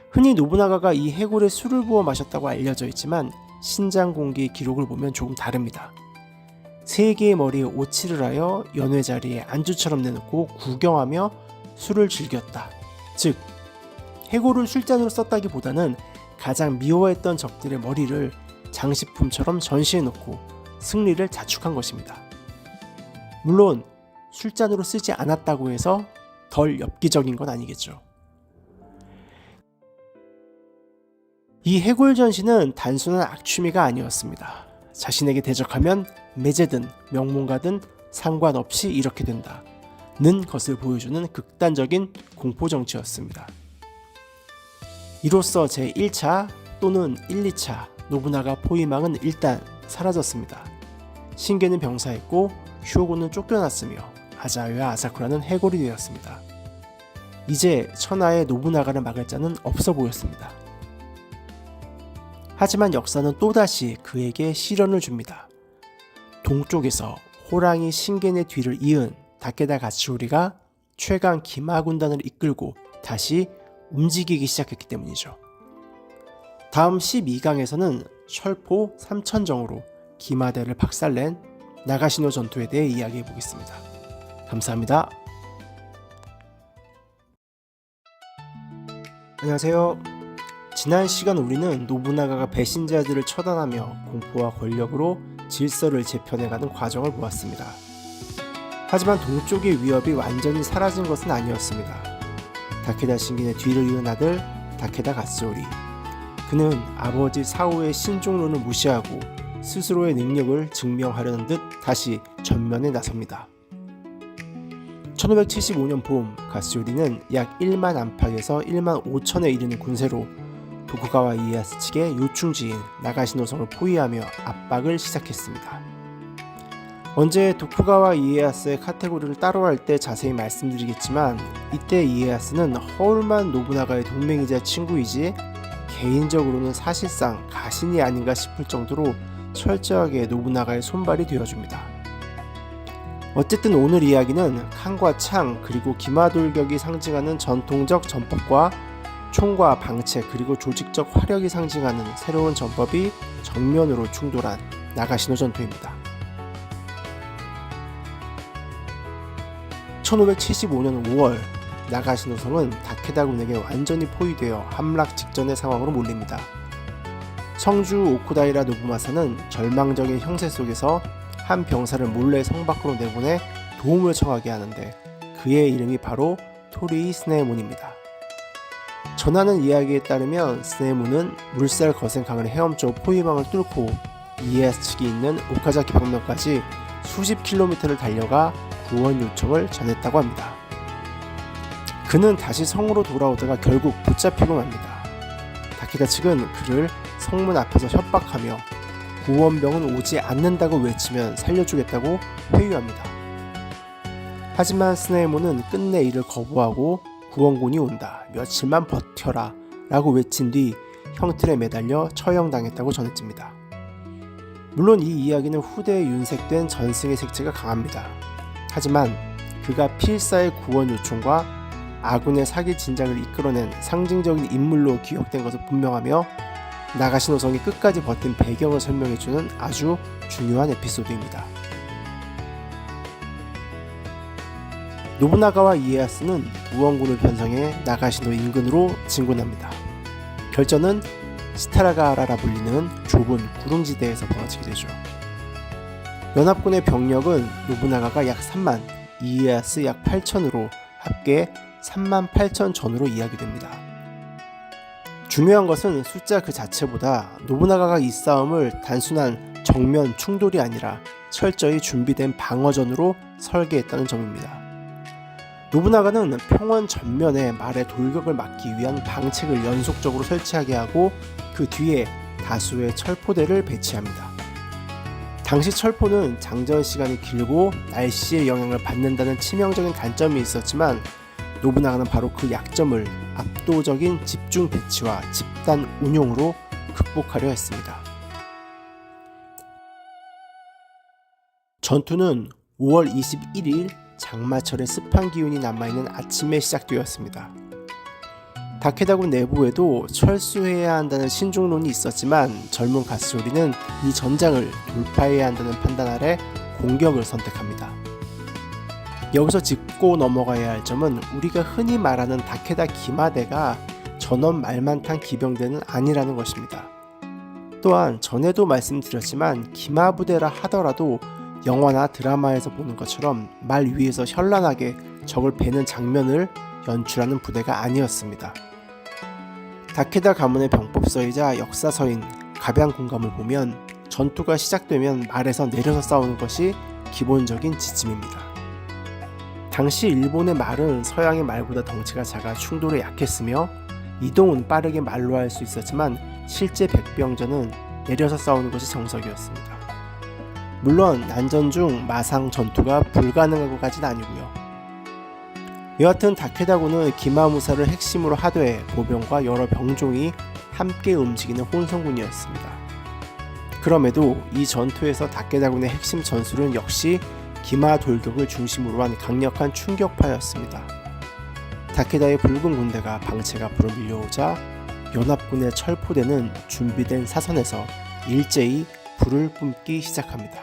A: 흔히 노부나가가 이 해골에 술을 부어 마셨다고 알려져 있지만 신장 공개의 기록을 보면 조금 다릅니다. 3개의 머리에 오칠을 하여 연회 자리에 안주처럼 내놓고 구경하며 술을 즐겼다. 즉, 해골을 술잔으로 썼다기보다는 가장 미워했던 적들의 머리를 장식품처럼 전시해놓고 승리를 자축한 것입니다. 물론 술잔으로 쓰지 않았다고 해서 덜 엽기적인 건 아니겠죠. 이 해골 전시는 단순한 악취미가 아니었습니다. 자신에게 대적하면 매제든 명문가든 상관없이 이렇게 된다 는 것을 보여주는 극단적인 공포정치였습니다. 이로써 제1차 또는 1, 2차 노부나가 포위망은 일단 사라졌습니다. 신게는 병사했고 휴오군은 쫓겨났으며 아자이와 아사쿠라는 해골이 되었습니다. 이제 천하의 노부나가를 막을 자는 없어 보였습니다. 하지만 역사는 또다시 그에게 시련을 줍니다. 동쪽에서 호랑이 신겐의 뒤를 이은 다케다 가츠오리가 최강 기마 군단을 이끌고 다시 움직이기 시작했기 때문이죠. 다음 12강에서는 철포 3000정으로 기마대를 박살낸 나가시노 전투에 대해 이야기해 보겠습니다. 감사합니다. 안녕하세요. 지난 시간 우리는 노부나가가 배신자들을 처단하며 공포와 권력으로 질서를 재편해가는 과정을 보았습니다. 하지만 동쪽의 위협이 완전히 사라진 것은 아니었습니다. 다케다 신겐의 뒤를 이은 아들 다케다 가츠오리. 그는 아버지 사오의 신종론을 무시하고 스스로의 능력을 증명하려는 듯 다시 전면에 나섭니다. 1575년 봄 가츠오리는 약 1만 안팎에서 1만 5천에 이르는 군세로 도쿠가와 이에야스 측의 요충지인 나가시노성을 포위하며 압박을 시작했습니다. 언제 도쿠가와 이에야스의 카테고리를 따로 할 때 자세히 말씀드리겠지만 이때 이에야스는 허울만 노부나가의 동맹이자 친구이지 개인적으로는 사실상 가신이 아닌가 싶을 정도로 철저하게 노부나가의 손발이 되어줍니다. 어쨌든 오늘 이야기는 칸과 창 그리고 기마돌격이 상징하는 전통적 전법과 총과 방체 그리고 조직적 화력이 상징하는 새로운 전법이 정면으로 충돌한 나가시노 전투입니다. 1575년 5월 나가시노성은 다케다군에게 완전히 포위되어 함락 직전의 상황으로 몰립니다. 성주 오쿠다이라 노부마사는 절망적인 형세 속에서 한 병사를 몰래 성 밖으로 내보내 도움을 청하게 하는데 그의 이름이 바로 토리이 스네에몬입니다. 전하는 이야기에 따르면 스네에몬은 물살 거센 강을 헤엄쳐 포위망을 뚫고 이에야스 측이 있는 오카자키 방면까지 수십 킬로미터를 달려가 구원 요청을 전했다고 합니다. 그는 다시 성으로 돌아오다가 결국 붙잡히고 맙니다. 다케다 측은 그를 성문 앞에서 협박하며 구원병은 오지 않는다고 외치면 살려주겠다고 회유합니다. 하지만 스네에몬은 끝내 이를 거부하고 구원군이 온다, 며칠만 버텨라 라고 외친 뒤 형틀에 매달려 처형당했다고 전해집니다. 물론 이 이야기는 후대에 윤색된 전승의 색채가 강합니다. 하지만 그가 필사의 구원 요청과 아군의 사기 진작을 이끌어낸 상징적인 인물로 기억된 것은 분명하며 나가시노성이 끝까지 버틴 배경을 설명해주는 아주 중요한 에피소드입니다. 노부나가와 이에야스는 우원군을 편성해 나가시노 인근으로 진군합니다. 결전은 시타라가라라 불리는 좁은 구릉지대에서 벌어지게 되죠. 연합군의 병력은 노부나가가 약 3만, 이에야스 약 8천으로 합계 3만 8천 전으로 이야기됩니다. 중요한 것은 숫자 그 자체보다 노부나가가 이 싸움을 단순한 정면 충돌이 아니라 철저히 준비된 방어전으로 설계했다는 점입니다. 노부나가는 평원 전면에 말의 돌격을 막기 위한 방책을 연속적으로 설치하게 하고 그 뒤에 다수의 철포대를 배치합니다. 당시 철포는 장전 시간이 길고 날씨의 영향을 받는다는 치명적인 단점이 있었지만 노부나가는 바로 그 약점을 압도적인 집중 배치와 집단 운용으로 극복하려 했습니다. 전투는 5월 21일 장마철의 습한 기운이 남아있는 아침에 시작되었습니다. 다케다군 내부에도 철수해야 한다는 신중론이 있었지만 젊은 가츠오리는 이 전장을 돌파해야 한다는 판단 아래 공격을 선택합니다. 여기서 짚고 넘어가야 할 점은 우리가 흔히 말하는 다케다 기마대가 전원 말만 탄 기병대는 아니라는 것입니다. 또한 전에도 말씀드렸지만 기마부대라 하더라도 영화나 드라마에서 보는 것처럼 말 위에서 현란하게 적을 베는 장면을 연출하는 부대가 아니었습니다. 다케다 가문의 병법서이자 역사서인 갑양군감을 보면 전투가 시작되면 말에서 내려서 싸우는 것이 기본적인 지침입니다. 당시 일본의 말은 서양의 말보다 덩치가 작아 충돌에 약했으며 이동은 빠르게 말로 할 수 있었지만 실제 백병전은 내려서 싸우는 것이 정석이었습니다. 물론 난전 중 마상 전투가 불가능하고까지는 아니고요. 여하튼 다케다군은 기마무사를 핵심으로 하되 보병과 여러 병종이 함께 움직이는 혼성군이었습니다. 그럼에도 이 전투에서 다케다군의 핵심 전술은 역시 기마 돌격을 중심으로 한 강력한 충격파였습니다. 다케다의 붉은 군대가 방책 앞으로 밀려오자 연합군의 철포대는 준비된 사선에서 일제히 불을 뿜기 시작합니다.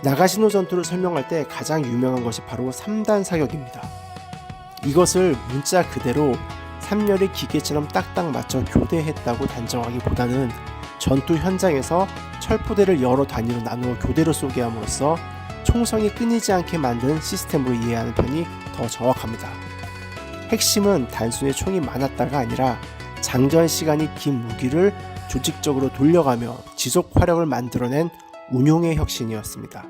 A: 나가시노 전투를 설명할 때 가장 유명한 것이 바로 3단 사격입니다. 이것을 문자 그대로 3열의 기계처럼 딱딱 맞춰 교대했다고 단정하기보다는 전투 현장에서 철포대를 여러 단위로 나누어 교대로 쏘게 함으로써 총성이 끊이지 않게 만든 시스템으로 이해하는 편이 더 정확합니다. 핵심은 단순히 총이 많았다가 아니라 장전 시간이 긴 무기를 조직적으로 돌려가며 지속 화력을 만들어낸 운용의 혁신이었습니다.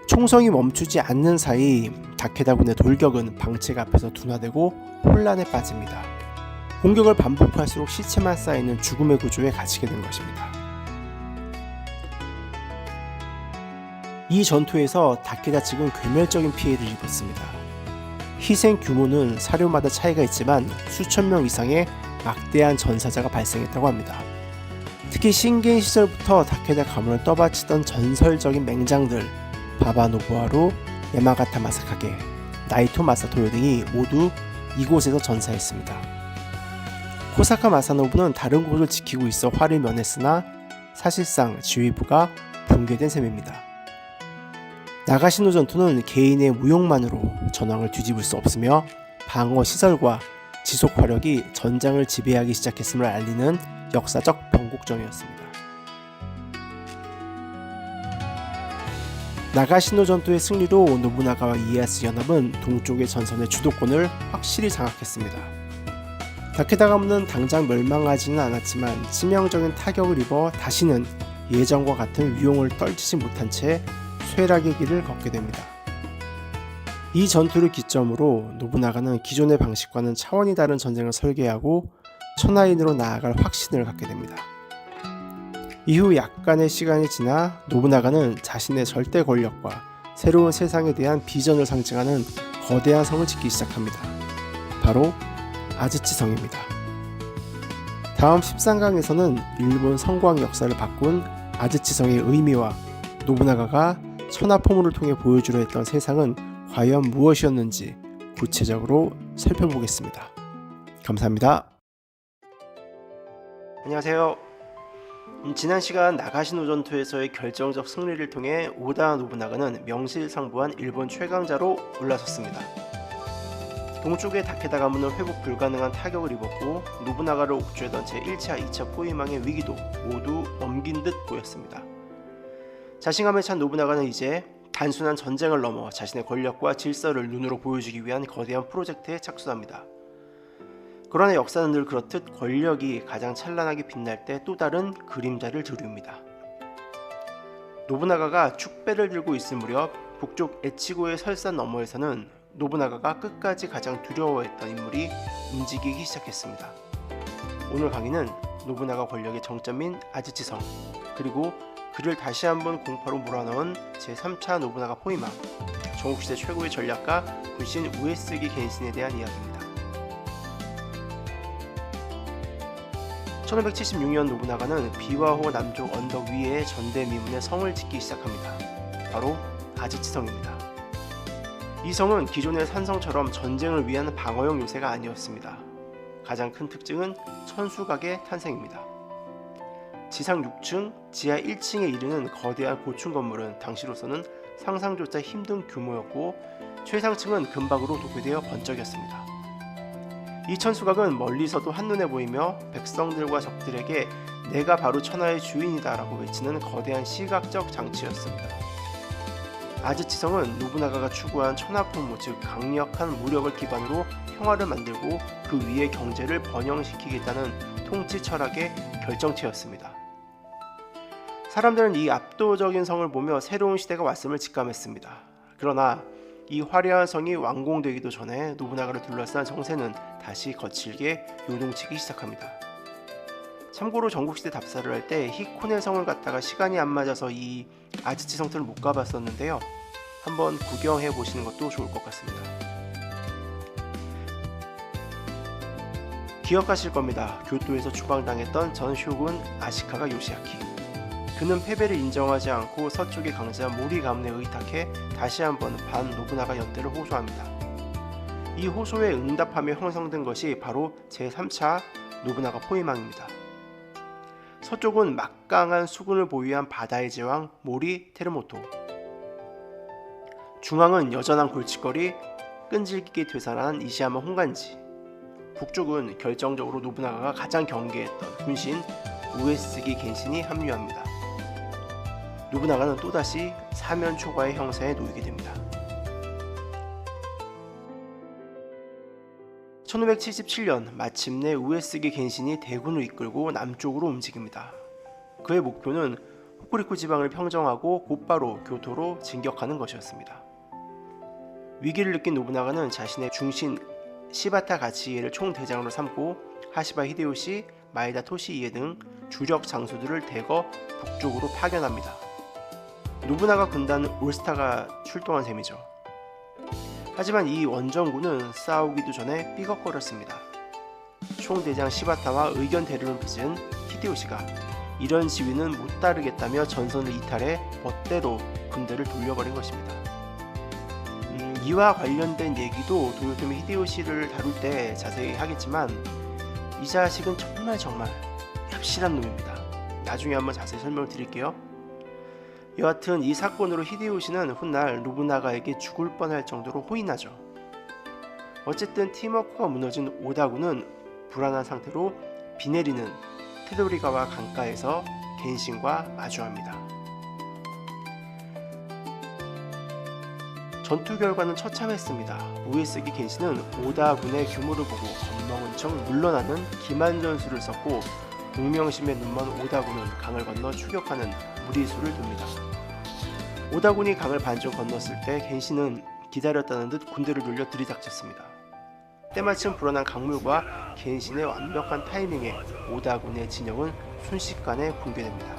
A: 총성이 멈추지 않는 사이 다케다군의 돌격은 방책 앞에서 둔화되고 혼란에 빠집니다. 공격을 반복할수록 시체만 쌓이는 죽음의 구조에 갇히게 된 것입니다. 이 전투에서 다케다 측은 괴멸적인 피해를 입었습니다. 희생 규모는 사료마다 차이가 있지만 수천 명 이상의 막대한 전사자가 발생했다고 합니다. 특히 신겐 시절부터 다케다 가문을 떠받치던 전설적인 맹장들 바바노부하루, 야마가타 마사카게, 나이토 마사토요 등이 모두 이곳에서 전사했습니다. 코사카 마사노부는 다른 곳을 지키고 있어 화를 면했으나 사실상 지휘부가 붕괴된 셈입니다. 나가시노 전투는 개인의 무용만으로 전황을 뒤집을 수 없으며 방어 시설과 지속 화력이 전장을 지배하기 시작했음을 알리는 역사적 변곡점이었습니다. 나가시노 전투의 승리로 노부나가와 이에야스 연합은 동쪽의 전선의 주도권을 확실히 장악했습니다. 다케다 가문은 당장 멸망하지는 않았지만 치명적인 타격을 입어 다시는 예전과 같은 위용을 떨치지 못한 채 쇠락의 길을 걷게 됩니다. 이 전투를 기점으로 노부나가는 기존의 방식과는 차원이 다른 전쟁을 설계하고 천하인으로 나아갈 확신을 갖게 됩니다. 이후 약간의 시간이 지나 노부나가는 자신의 절대 권력과 새로운 세상에 대한 비전을 상징하는 거대한 성을 짓기 시작합니다. 바로 아즈치성입니다. 다음 13강에서는 일본 성광 역사를 바꾼 아즈치성의 의미와 노부나가가 천하포문을 통해 보여주려 했던 세상은 과연 무엇이었는지 구체적으로 살펴보겠습니다. 감사합니다. 안녕하세요. 지난 시간 나가시노 전투에서의 결정적 승리를 통해 오다 노부나가는 명실상부한 일본 최강자로 올라섰습니다. 동쪽의 다케다 가문은 회복 불가능한 타격을 입었고 노부나가를 옥죄던 제1차, 2차 포위망의 위기도 모두 넘긴 듯 보였습니다. 자신감에 찬 노부나가는 이제 단순한 전쟁을 넘어 자신의 권력과 질서를 눈으로 보여주기 위한 거대한 프로젝트에 착수합니다. 그러나 역사는 늘 그렇듯 권력이 가장 찬란하게 빛날 때 또 다른 그림자를 드리웁니다. 노부나가가 축배를 들고 있을 무렵 북쪽 에치고의 설산 너머에서는 노부나가가 끝까지 가장 두려워했던 인물이 움직이기 시작했습니다. 오늘 강의는 노부나가 권력의 정점인 아즈치성, 그리고 그를 다시 한번 공포로 몰아넣은 제3차 노부나가 포위망, 전국시대 최고의 전략가 불신 우에스기 겐신에 대한 이야기입니다. 1576년 노부나가는 비와호 남쪽 언덕 위에 전대미문의 성을 짓기 시작합니다. 바로 아즈치성입니다. 이 성은 기존의 산성처럼 전쟁을 위한 방어용 요새가 아니었습니다. 가장 큰 특징은 천수각의 탄생입니다. 지상 6층, 지하 1층에 이르는 거대한 고층 건물은 당시로서는 상상조차 힘든 규모였고 최상층은 금박으로 도배되어 번쩍였습니다. 이 천수각은 멀리서도 한눈에 보이며 백성들과 적들에게 내가 바로 천하의 주인이다 라고 외치는 거대한 시각적 장치였습니다. 아즈치성은 노부나가가 추구한 천하포무, 즉 강력한 무력을 기반으로 평화를 만들고 그 위에 경제를 번영시키겠다는 통치 철학의 결정체였습니다. 사람들은 이 압도적인 성을 보며 새로운 시대가 왔음을 직감했습니다. 그러나 이 화려한 성이 완공되기도 전에 노부나가를 둘러싼 정세는 다시 거칠게 요동치기 시작합니다. 참고로 전국시대 답사를 할 때 히코네 성을 갔다가 시간이 안 맞아서 이 아즈치 성들을 못 가봤었는데요. 한번 구경해 보시는 것도 좋을 것 같습니다. 기억하실 겁니다. 교토에서 추방당했던 전 쇼군 아시카가 요시아키. 그는 패배를 인정하지 않고 서쪽의 강자 모리 가문에 의탁해 다시 한번 반 노부나가 연대를 호소합니다. 이 호소에 응답하며 형성된 것이 바로 제3차 노부나가 포위망입니다. 서쪽은 막강한 수군을 보유한 바다의 제왕 모리 테르모토, 중앙은 여전한 골칫거리 끈질기게 되살아난 이시야마 홍간지, 북쪽은 결정적으로 노부나가가 가장 경계했던 군신 우에스기 겐신이 합류합니다. 노부나가는 또다시 사면 초과의 형사에 놓이게 됩니다. 1577년 마침내 우에스기 겐신이 대군을 이끌고 남쪽으로 움직입니다. 그의 목표는 호쿠리쿠 지방을 평정하고 곧바로 교토로 진격하는 것이었습니다. 위기를 느낀 노부나가는 자신의 중신 시바타 가치이에를 총대장으로 삼고 하시바 히데요시, 마에다 토시이에 등 주력 장수들을 대거 북쪽으로 파견합니다. 노부나가 군단 올스타가 출동한 셈이죠. 하지만 이 원정군은 싸우기도 전에 삐걱거렸습니다. 총대장 시바타와 의견 대립을 빚은 히데요시가 이런 지위는 못 따르겠다며 전선을 이탈해 멋대로 군대를 돌려버린 것입니다. 이와 관련된 얘기도 도요토미 히데요시를 다룰 때 자세히 하겠지만 이 자식은 정말 얍실한 놈입니다. 나중에 한번 자세히 설명을 드릴게요. 여하튼 이 사건으로 히데요시는 훗날 노부나가에게 죽을 뻔할 정도로 호인하죠. 어쨌든 팀워크가 무너진 오다군은 불안한 상태로 비 내리는 테도리가와 강가에서 겐신과 마주합니다. 전투 결과는 처참했습니다. 우에스기 겐신은 오다군의 규모를 보고 겁먹은 척 물러나는 기만 전술을 썼고 공명심에 눈먼 오다군은 강을 건너 추격하는 무리수를 둡니다. 오다군이 강을 반쯤 건넜을 때 겐신은 기다렸다는 듯 군대를 돌려 들이닥쳤습니다. 때마침 불어난 강물과 겐신의 완벽한 타이밍에 오다군의 진영은 순식간에 붕괴됩니다.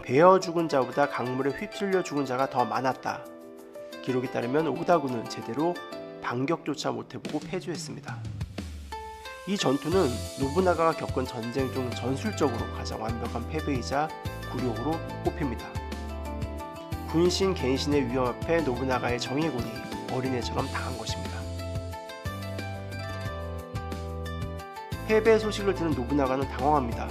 A: 베어 죽은 자보다 강물에 휩쓸려 죽은 자가 더 많았다. 기록에 따르면 오다군은 제대로 반격조차 못해보고 패주했습니다. 이 전투는 노부나가가 겪은 전쟁 중 전술적으로 가장 완벽한 패배이자 굴욕으로 꼽힙니다. 군신 겐신의 위험 앞에 노부나가의 정예군이 어린애처럼 당한 것입니다. 패배 소식을 들은 노부나가는 당황합니다.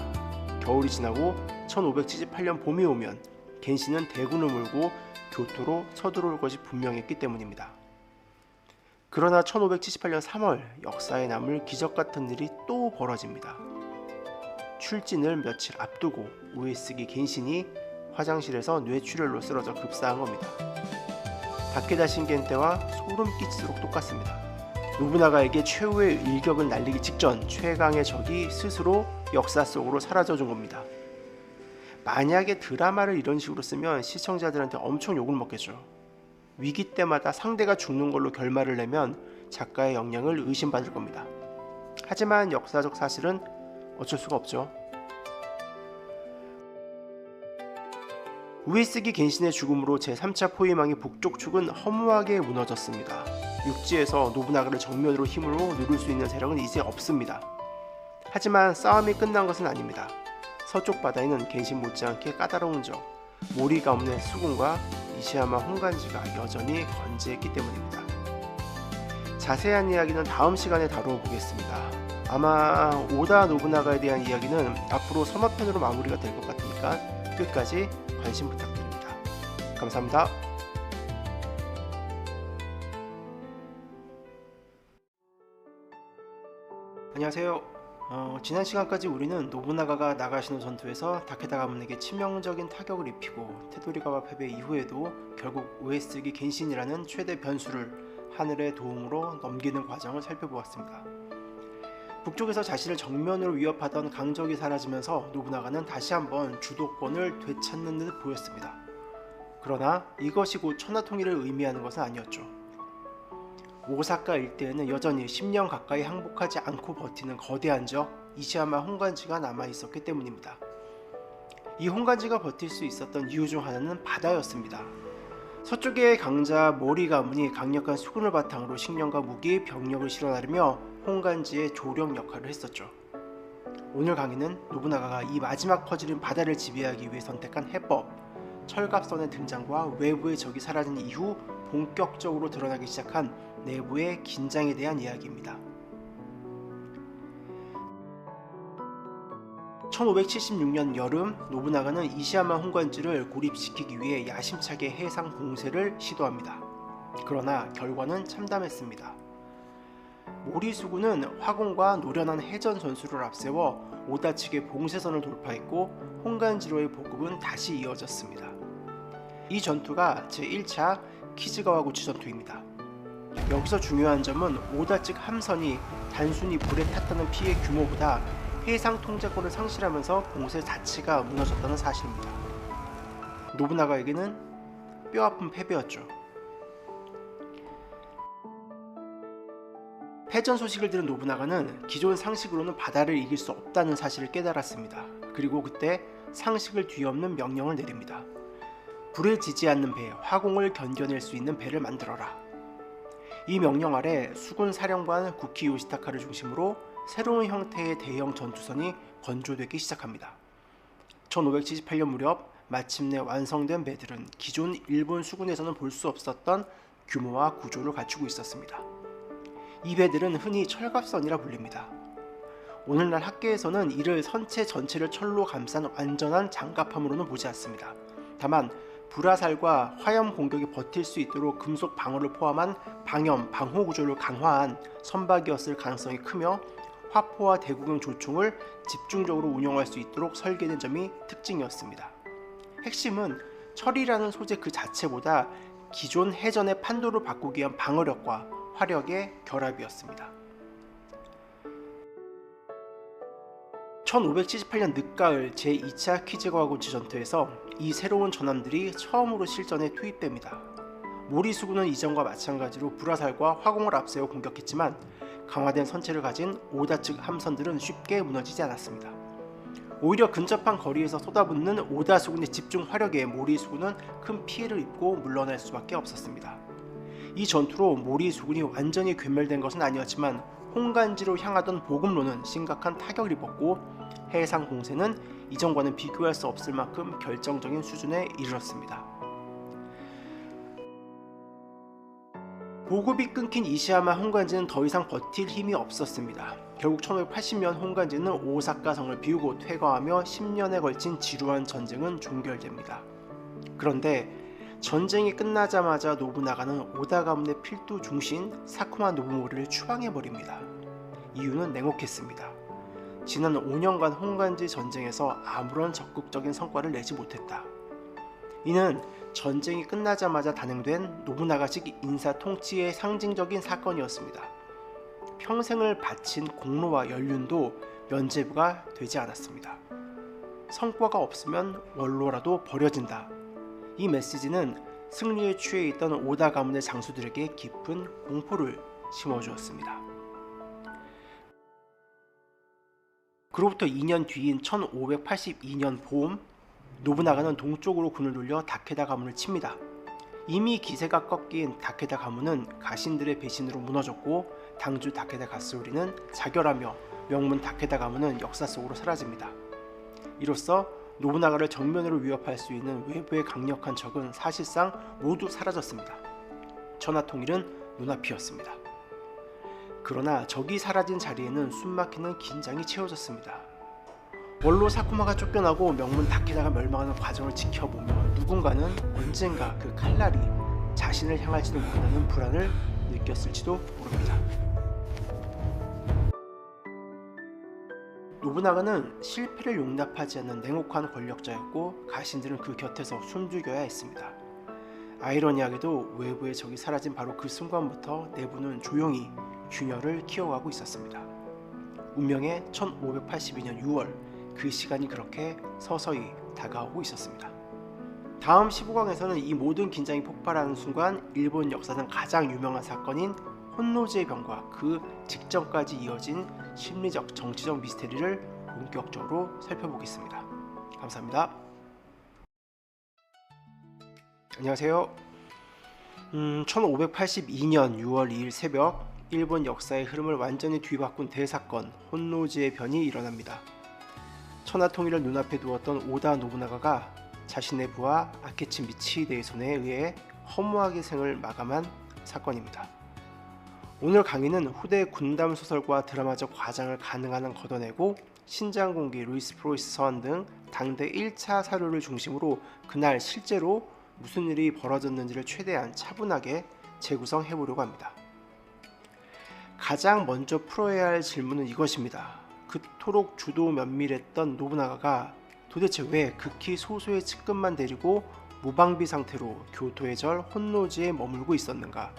A: 겨울이 지나고 1578년 봄이 오면 겐신은 대군을 몰고 교토로 서두를 것이 분명했기 때문입니다. 그러나 1578년 3월 역사에 남을 기적같은 일이 또 벌어집니다. 출진을 며칠 앞두고 우에스기 겐신이 화장실에서 뇌출혈로 쓰러져 급사한 겁니다. 다케다 신겐 때와 소름 끼치도록 똑같습니다. 노부나가에게 최후의 일격을 날리기 직전 최강의 적이 스스로 역사 속으로 사라져준 겁니다. 만약에 드라마를 이런 식으로 쓰면 시청자들한테 엄청 욕을 먹겠죠. 위기 때마다 상대가 죽는 걸로 결말을 내면 작가의 역량을 의심받을 겁니다. 하지만 역사적 사실은 어쩔 수가 없죠. 우에스기 겐신의 죽음으로 제3차 포위망의 북쪽 축은 허무하게 무너졌습니다. 육지에서 노부나가를 정면으로 힘으로 누를 수 있는 세력은 이제 없습니다. 하지만 싸움이 끝난 것은 아닙니다. 서쪽 바다에는 겐신 못지않게 까다로운 적, 모리 가문의 수군과 이시야마 홍간지가 여전히 건재했기 때문입니다. 자세한 이야기는 다음 시간에 다루어 보겠습니다. 아마 오다 노부나가에 대한 이야기는 앞으로 서머편으로 마무리가 될 것 같으니까 끝까지 관심 부탁드립니다. 감사합니다. 안녕하세요. 지난 시간까지 우리는 노부나가가 나가시노 전투에서 다케다 가문에게 치명적인 타격을 입히고 테도리가와 패배 이후에도 결국 우에스기 겐신이라는 최대 변수를 하늘의 도움으로 넘기는 과정을 살펴보았습니다. 북쪽에서 자신을 정면으로 위협하던 강적이 사라지면서 노부나가는 다시 한번 주도권을 되찾는 듯 보였습니다. 그러나 이것이 곧 천하통일을 의미하는 것은 아니었죠. 오사카 일대에는 여전히 10년 가까이 항복하지 않고 버티는 거대한 적 이시야마 홍간지가 남아있었기 때문입니다. 이 홍간지가 버틸 수 있었던 이유 중 하나는 바다였습니다. 서쪽의 강자 모리 가문이 강력한 수군을 바탕으로 식량과 무기, 병력을 실어나르며 홍간지의 조령 역할을 했었죠. 오늘 강의는 노부나가가 이 마지막 퍼즐인 바다를 지배하기 위해 선택한 해법, 철갑선의 등장과 외부의 적이 사라진 이후 본격적으로 드러나기 시작한 내부의 긴장에 대한 이야기입니다. 1576년 여름, 노부나가는 이시야마 홍간지를 고립시키기 위해 야심차게 해상 공세를 시도합니다. 그러나 결과는 참담했습니다. 모리수군은 화공과 노련한 해전 전술을 앞세워 오다 측의 봉쇄선을 돌파했고 홍간지로의 보급은 다시 이어졌습니다. 이 전투가 제1차 키즈가와구치 전투입니다. 여기서 중요한 점은 오다 측 함선이 단순히 불에 탔다는 피해 규모보다 해상 통제권을 상실하면서 공세 자체가 무너졌다는 사실입니다. 노부나가에게는 뼈아픈 패배였죠. 패전 소식을 들은 노부나가는 기존 상식으로는 바다를 이길 수 없다는 사실을 깨달았습니다. 그리고 그때 상식을 뒤엎는 명령을 내립니다. 불에 지지 않는 배, 화공을 견뎌낼 수 있는 배를 만들어라. 이 명령 아래 수군 사령관 구키 요시타카를 중심으로 새로운 형태의 대형 전투선이 건조되기 시작합니다. 1578년 무렵 마침내 완성된 배들은 기존 일본 수군에서는 볼 수 없었던 규모와 구조를 갖추고 있었습니다. 이 배들은 흔히 철갑선이라 불립니다. 오늘날 학계에서는 이를 선체 전체를 철로 감싼 완전한 장갑함으로는 보지 않습니다. 다만 불화살과 화염 공격에 버틸 수 있도록 금속 방어를 포함한 방염, 방호 구조를 강화한 선박이었을 가능성이 크며 화포와 대구경 조총을 집중적으로 운용할 수 있도록 설계된 점이 특징이었습니다. 핵심은 철이라는 소재 그 자체보다 기존 해전의 판도를 바꾸기 위한 방어력과 화력의 결합이었습니다. 1578년 늦가을 제2차 키즈가와구치 전투에서 이 새로운 전함들이 처음으로 실전에 투입됩니다. 모리수군은 이전과 마찬가지로 불화살과 화공을 앞세워 공격했지만 강화된 선체를 가진 오다 측 함선들은 쉽게 무너지지 않았습니다. 오히려 근접한 거리에서 쏟아붓는 오다 수군의 집중 화력에 모리수군은 큰 피해를 입고 물러날 수밖에 없었습니다. 이 전투로 모리수군이 완전히 괴멸된 것은 아니었지만 홍간지로 향하던 보급로는 심각한 타격을 입었고 해상 공세는 이전과는 비교할 수 없을 만큼 결정적인 수준에 이르렀습니다. 보급이 끊긴 이시야마 홍간지는 더 이상 버틸 힘이 없었습니다. 결국 1580년 홍간지는 오사카 성을 비우고 퇴거하며 10년에 걸친 지루한 전쟁은 종결됩니다. 그런데 전쟁이 끝나자마자 노부나가는 오다 가문의 필두 중신 사쿠마 노부모리를 추방해버립니다. 이유는 냉혹했습니다. 지난 5년간 홍간지 전쟁에서 아무런 적극적인 성과를 내지 못했다. 이는 전쟁이 끝나자마자 단행된 노부나가식 인사 통치의 상징적인 사건이었습니다. 평생을 바친 공로와 연륜도 면제부가 되지 않았습니다. 성과가 없으면 원로라도 버려진다. 이 메시지는 승리에 취해 있던 오다 가문의 장수들에게 깊은 공포를 심어주었습니다. 그로부터 2년 뒤인 1582년 봄, 노부나가는 동쪽으로 군을 돌려 다케다 가문을 칩니다. 이미 기세가 꺾인 다케다 가문은 가신들의 배신으로 무너졌고 당주 다케다 가스오리는 자결하며 명문 다케다 가문은 역사 속으로 사라집니다. 이로써 노부나가를 정면으로 위협할 수 있는 외부의 강력한 적은 사실상 모두 사라졌습니다. 천하통일은 눈앞이었습니다. 그러나 적이 사라진 자리에는 숨막히는 긴장이 채워졌습니다. 원로 사쿠마가 쫓겨나고 명문 다케다가 멸망하는 과정을 지켜보며 누군가는 언젠가 그 칼날이 자신을 향할지도 모른다는 불안을 느꼈을지도 모릅니다. 노부나가는 실패를 용납하지 않는 냉혹한 권력자였고 가신들은 그 곁에서 숨죽여야 했습니다. 아이러니하게도 외부의 적이 사라진 바로 그 순간부터 내부는 조용히 균열을 키워가고 있었습니다. 운명의 1582년 6월, 그 시간이 그렇게 서서히 다가오고 있었습니다. 다음 15강에서는 이 모든 긴장이 폭발하는 순간 일본 역사상 가장 유명한 사건인 혼노지의 병과 그 직전까지 이어진 심리적 정치적 미스테리를 본격적으로 살펴보겠습니다. 감사합니다. 안녕하세요. 1582년 6월 2일 새벽 일본 역사의 흐름을 완전히 뒤바꾼 대사건 혼노지의 변이 일어납니다. 천하통일을 눈앞에 두었던 오다 노부나가가 자신의 부하 아케치 미치히데의 손에 의해 허무하게 생을 마감한 사건입니다. 오늘 강의는 후대 군담 소설과 드라마적 과장을 가능한 한 걷어내고 신장공기, 루이스 프로이스 서원 등 당대 1차 사료를 중심으로 그날 실제로 무슨 일이 벌어졌는지를 최대한 차분하게 재구성해보려고 합니다. 가장 먼저 풀어야 할 질문은 이것입니다. 그토록 주도 면밀했던 노부나가가 도대체 왜 극히 소수의 측근만 데리고 무방비 상태로 교토의 절 혼노지에 머물고 있었는가?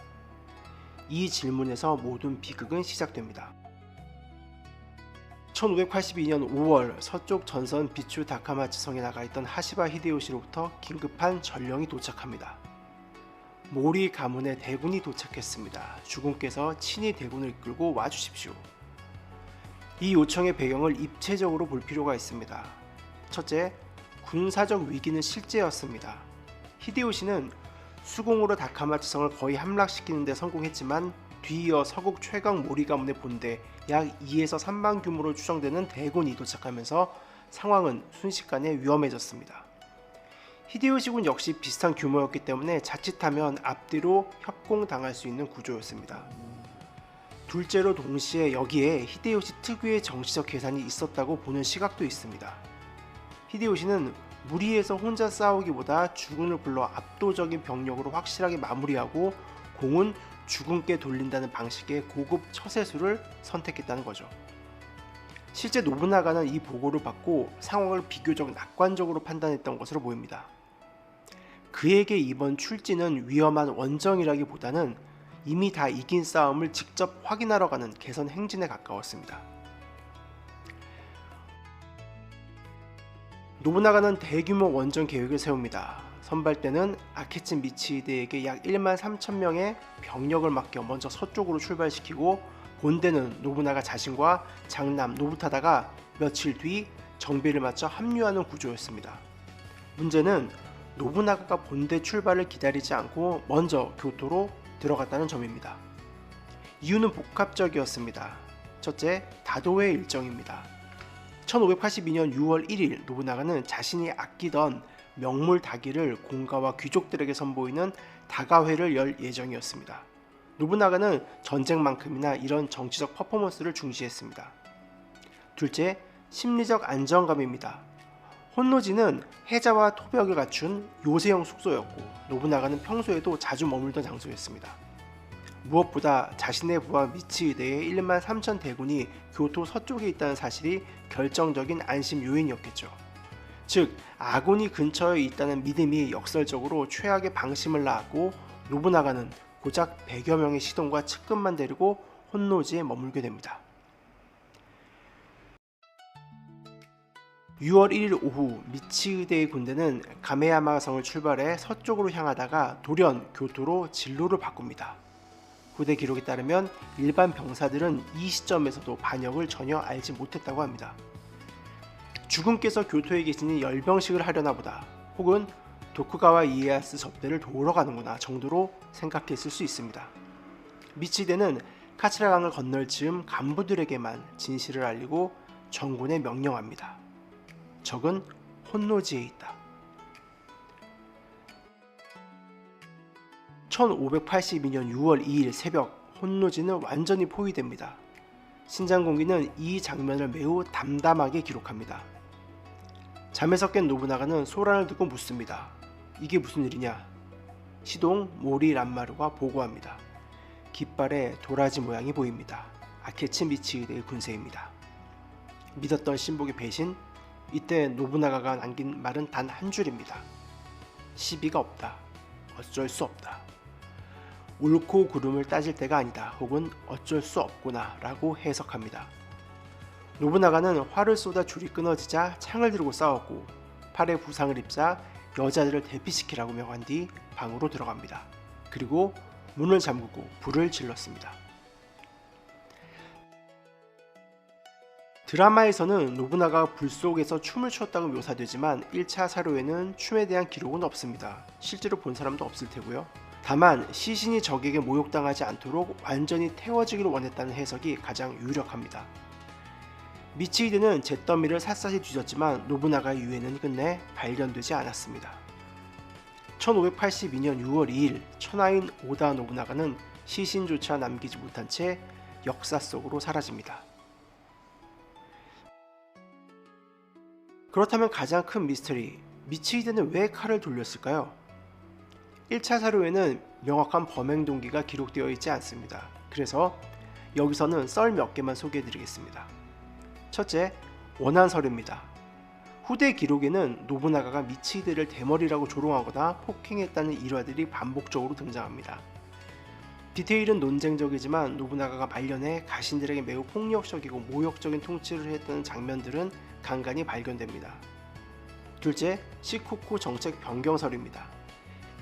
A: 이 질문에서 모든 비극은 시작됩니다. 1582년 5월 서쪽 전선 비추 다카마치 성에 나가 있던 하시바 히데요시로부터 긴급한 전령이 도착합니다. 모리 가문의 대군이 도착했습니다. 주군께서 친히 대군을 이끌고 와주십시오. 이 요청의 배경을 입체적으로 볼 필요가 있습니다. 첫째, 군사적 위기는 실제였습니다. 히데요시는 수공으로 다카마치 성을 거의 함락시키는 데 성공했지만 뒤이어 서국 최강 모리 가문의 본대 약 2에서 3만 규모로 추정되는 대군이 도착하면서 상황은 순식간에 위험해졌습니다. 히데요시군 역시 비슷한 규모였기 때문에 자칫하면 앞뒤로 협공당할 수 있는 구조였습니다. 둘째로 동시에 여기에 히데요시 특유의 정치적 계산이 있었다고 보는 시각도 있습니다. 히데요시는 무리해서 혼자 싸우기보다 주군을 불러 압도적인 병력으로 확실하게 마무리하고 공은 주군께 돌린다는 방식의 고급 처세술을 선택했다는 거죠. 실제 노부나가는 이 보고를 받고 상황을 비교적 낙관적으로 판단했던 것으로 보입니다. 그에게 이번 출진은 위험한 원정이라기보다는 이미 다 이긴 싸움을 직접 확인하러 가는 개선 행진에 가까웠습니다. 노부나가는 대규모 원정 계획을 세웁니다. 선발대는 아케치 미치히데에게 약 1만 3천 명의 병력을 맡겨 먼저 서쪽으로 출발시키고 본대는 노부나가 자신과 장남 노부타다가 며칠 뒤 정비를 마쳐 합류하는 구조였습니다. 문제는 노부나가가 본대 출발을 기다리지 않고 먼저 교토로 들어갔다는 점입니다. 이유는 복합적이었습니다. 첫째, 다도의 일정입니다. 1582년 6월 1일 노부나가는 자신이 아끼던 명물 다기를 공가와 귀족들에게 선보이는 다가회를 열 예정이었습니다. 노부나가는 전쟁만큼이나 이런 정치적 퍼포먼스를 중시했습니다. 둘째, 심리적 안정감입니다. 혼노지는 해자와 토벽을 갖춘 요새형 숙소였고 노부나가는 평소에도 자주 머물던 장소였습니다. 무엇보다 자신의 부하 미치히데의 1만 3천 대군이 교토 서쪽에 있다는 사실이 결정적인 안심 요인이었겠죠. 즉 아군이 근처에 있다는 믿음이 역설적으로 최악의 방심을 낳았고 노부나가는 고작 100여 명의 시동과 측근만 데리고 혼노지에 머물게 됩니다. 6월 1일 오후 미치히데의 군대는 가메야마 성을 출발해 서쪽으로 향하다가 돌연 교토로 진로를 바꿉니다. 후대 기록에 따르면 일반 병사들은 이 시점에서도 반역을 전혀 알지 못했다고 합니다. 주군께서 교토에 계시니 열병식을 하려나 보다 혹은 도쿠가와 이에야스 접대를 도우러 가는구나 정도로 생각했을 수 있습니다. 미치히데는 카츠라강을 건널 즈음 간부들에게만 진실을 알리고 전군에 명령합니다. 적은 혼노지에 있다. 1582년 6월 2일 새벽 혼노지는 완전히 포위됩니다. 신장공기는 이 장면을 매우 담담하게 기록합니다. 잠에서 깬 노부나가는 소란을 듣고 묻습니다. 이게 무슨 일이냐? 시동 모리 란마루가 보고합니다. 깃발에 도라지 모양이 보입니다. 아케치 미치히데의 군세입니다. 믿었던 신복의 배신? 이때 노부나가가 남긴 말은 단 한 줄입니다. 시비가 없다. 어쩔 수 없다. 옳고 그름을 따질 때가 아니다. 혹은 어쩔 수 없구나 라고 해석합니다. 노부나가는 활을 쏘다 줄이 끊어지자 창을 들고 싸웠고 팔에 부상을 입자 여자들을 대피시키라고 명한 뒤 방으로 들어갑니다. 그리고 문을 잠그고 불을 질렀습니다. 드라마에서는 노부나가가 불 속에서 춤을 추었다고 묘사되지만 1차 사료에는 춤에 대한 기록은 없습니다. 실제로 본 사람도 없을 테고요. 다만 시신이 적에게 모욕당하지 않도록 완전히 태워지기를 원했다는 해석이 가장 유력합니다. 미치히데는 잿더미를 샅샅이 뒤졌지만 노부나가의 유해는 끝내 발견되지 않았습니다. 1582년 6월 2일 천하인 오다 노부나가는 시신조차 남기지 못한 채 역사 속으로 사라집니다. 그렇다면 가장 큰 미스터리, 미치히데는 왜 칼을 돌렸을까요? 1차 사료에는 명확한 범행 동기가 기록되어 있지 않습니다. 그래서 여기서는 썰 몇 개만 소개해드리겠습니다. 첫째, 원한설입니다. 후대 기록에는 노부나가가 미치히데를 대머리라고 조롱하거나 폭행했다는 일화들이 반복적으로 등장합니다. 디테일은 논쟁적이지만 노부나가가 말년에 가신들에게 매우 폭력적이고 모욕적인 통치를 했다는 장면들은 간간히 발견됩니다. 둘째, 시코쿠 정책 변경설입니다.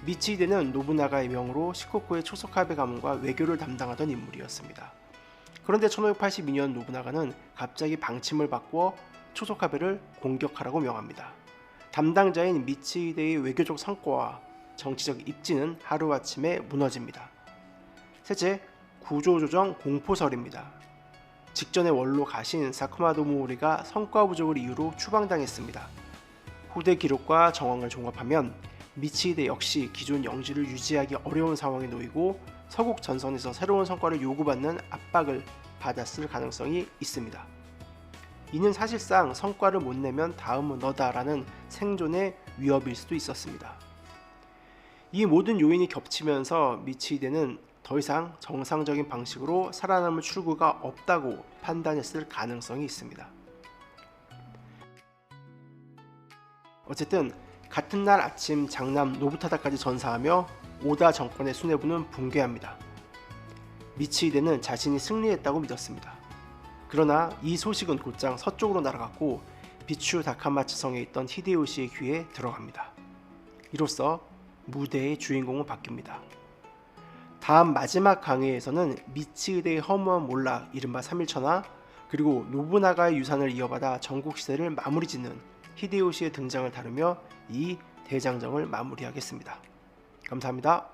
A: 미치히데는 노부나가의 명으로 시코쿠의 초소카베 가문과 외교를 담당하던 인물이었습니다. 그런데 1582년 노부나가는 갑자기 방침을 바꾸어 초소카베를 공격하라고 명합니다. 담당자인 미치히데의 외교적 성과와 정치적 입지는 하루아침에 무너집니다. 셋째, 구조조정 공포설입니다. 직전의 원로 가신 사쿠마도모리가 성과 부족을 이유로 추방당했습니다. 후대 기록과 정황을 종합하면 미치히데 역시 기존 영지를 유지하기 어려운 상황에 놓이고 서국 전선에서 새로운 성과를 요구받는 압박을 받았을 가능성이 있습니다. 이는 사실상 성과를 못 내면 다음은 너다라는 생존의 위협일 수도 있었습니다. 이 모든 요인이 겹치면서 미치히데는 더 이상 정상적인 방식으로 살아남을 출구가 없다고 판단했을 가능성이 있습니다. 어쨌든 같은 날 아침 장남 노부타다까지 전사하며 오다 정권의 수뇌부는 붕괴합니다. 미치히데는 자신이 승리했다고 믿었습니다. 그러나 이 소식은 곧장 서쪽으로 날아갔고 비추 다카마츠성에 있던 히데요시의 귀에 들어갑니다. 이로써 무대의 주인공은 바뀝니다. 다음 마지막 강의에서는 미치히데의 허무한 몰락, 이른바 3.1천하, 그리고 노부나가의 유산을 이어받아 전국시대를 마무리 짓는 히데요시의 등장을 다루며 이 대장정을 마무리하겠습니다. 감사합니다.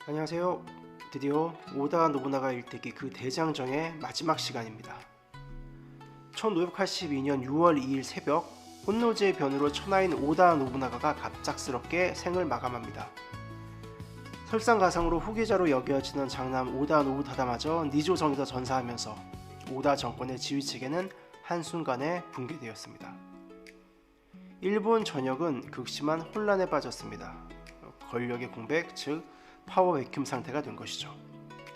A: 안녕하세요. 드디어 오다 노부나가 일대기 그 대장정의 마지막 시간입니다. 1582년 6월 2일 새벽 혼노제의 변으로 천하인 오다 노부나가가 갑작스럽게 생을 마감합니다. 설상가상으로 후계자로 여겨지는 장남 오다 노부타다마저 니조성에서 전사하면서 오다 정권의 지휘체계는 한순간에 붕괴되었습니다. 일본 전역은 극심한 혼란에 빠졌습니다. 권력의 공백, 즉 파워 베큐um 상태가 된 것이죠.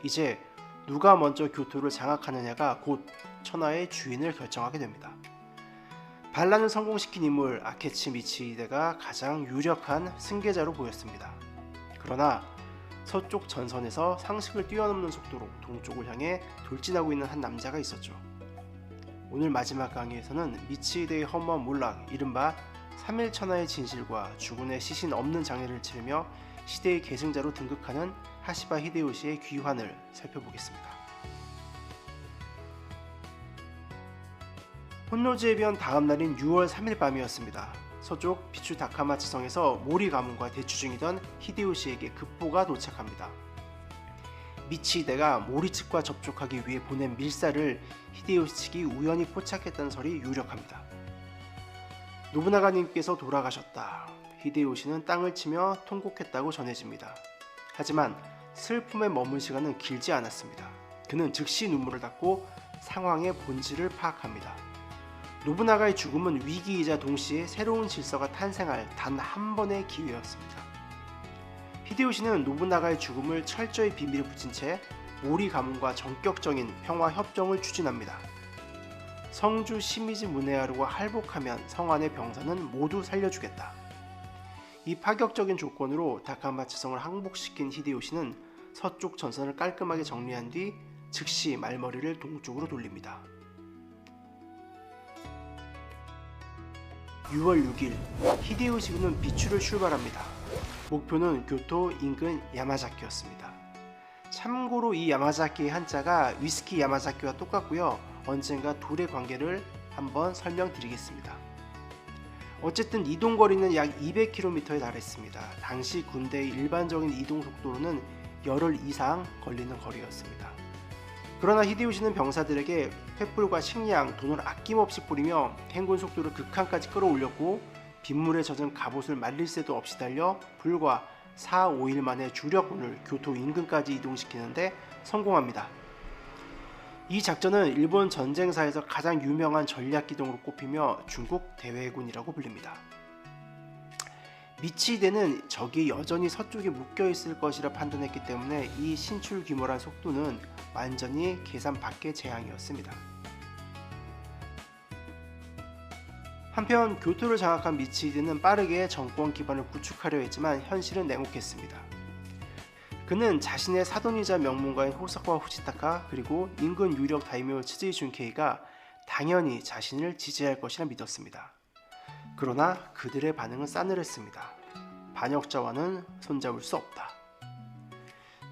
A: 이제 누가 먼저 교토를 장악하느냐가 곧 천하의 주인을 결정하게 됩니다. 반란을 성공시킨 인물 아케치 미치히데가 가장 유력한 승계자로 보였습니다. 그러나 서쪽 전선에서 상식을 뛰어넘는 속도로 동쪽을 향해 돌진하고 있는 한 남자가 있었죠. 오늘 마지막 강의에서는 미치히데의 허무한 몰락, 이른바 3.1천하의 진실과 주군의 시신 없는 장례를 치르며 시대의 계승자로 등극하는 하시바 히데요시의 귀환을 살펴보겠습니다. 혼노제의 변 다음 날인 6월 3일 밤이었습니다. 서쪽 비추 다카마츠성에서 모리 가문과 대치 중이던 히데요시에게 급보가 도착합니다. 미치히데가 모리 측과 접촉하기 위해 보낸 밀사를 히데요시 측이 우연히 포착했다는 설이 유력합니다. 노부나가님께서 돌아가셨다. 히데요시는 땅을 치며 통곡했다고 전해집니다. 하지만 슬픔에 머문 시간은 길지 않았습니다. 그는 즉시 눈물을 닦고 상황의 본질을 파악합니다. 노부나가의 죽음은 위기이자 동시에 새로운 질서가 탄생할 단 한 번의 기회였습니다. 히데요시는 노부나가의 죽음을 철저히 비밀에 붙인 채 모리 가문과 전격적인 평화 협정을 추진합니다. 성주 시미지 무네하루가 할복하면 성안의 병사는 모두 살려주겠다. 이 파격적인 조건으로 다카마츠성을 항복시킨 히데요시는 서쪽 전선을 깔끔하게 정리한 뒤 즉시 말머리를 동쪽으로 돌립니다. 6월 6일 히데요시군은 비추를 출발합니다. 목표는 교토 인근 야마자키였습니다. 참고로 이 야마자키의 한자가 위스키 야마자키와 똑같고요. 언젠가 둘의 관계를 한번 설명드리겠습니다. 어쨌든 이동 거리는 약 200km에 달했습니다. 당시 군대의 일반적인 이동 속도로는 열흘 이상 걸리는 거리였습니다. 그러나 히데요시는 병사들에게 횃불과 식량, 돈을 아낌없이 뿌리며 행군 속도를 극한까지 끌어올렸고 빗물에 젖은 갑옷을 말릴 새도 없이 달려 불과 4, 5일 만에 주력군을 교토 인근까지 이동시키는데 성공합니다. 이 작전은 일본 전쟁사에서 가장 유명한 전략기동으로 꼽히며 중국 대회군이라고 불립니다. 미치히데는 적이 여전히 서쪽에 묶여있을 것이라 판단했기 때문에 이 신출 규모란 속도는 완전히 계산 밖의 재앙이었습니다. 한편 교토를 장악한 미치히데는 빠르게 정권 기반을 구축하려 했지만 현실은 냉혹했습니다. 그는 자신의 사돈이자 명문가인 호사카 후지타카 그리고 인근 유력 다이묘 츠즈이 준케이가 당연히 자신을 지지할 것이라 믿었습니다. 그러나 그들의 반응은 싸늘했습니다. 반역자와는 손잡을 수 없다.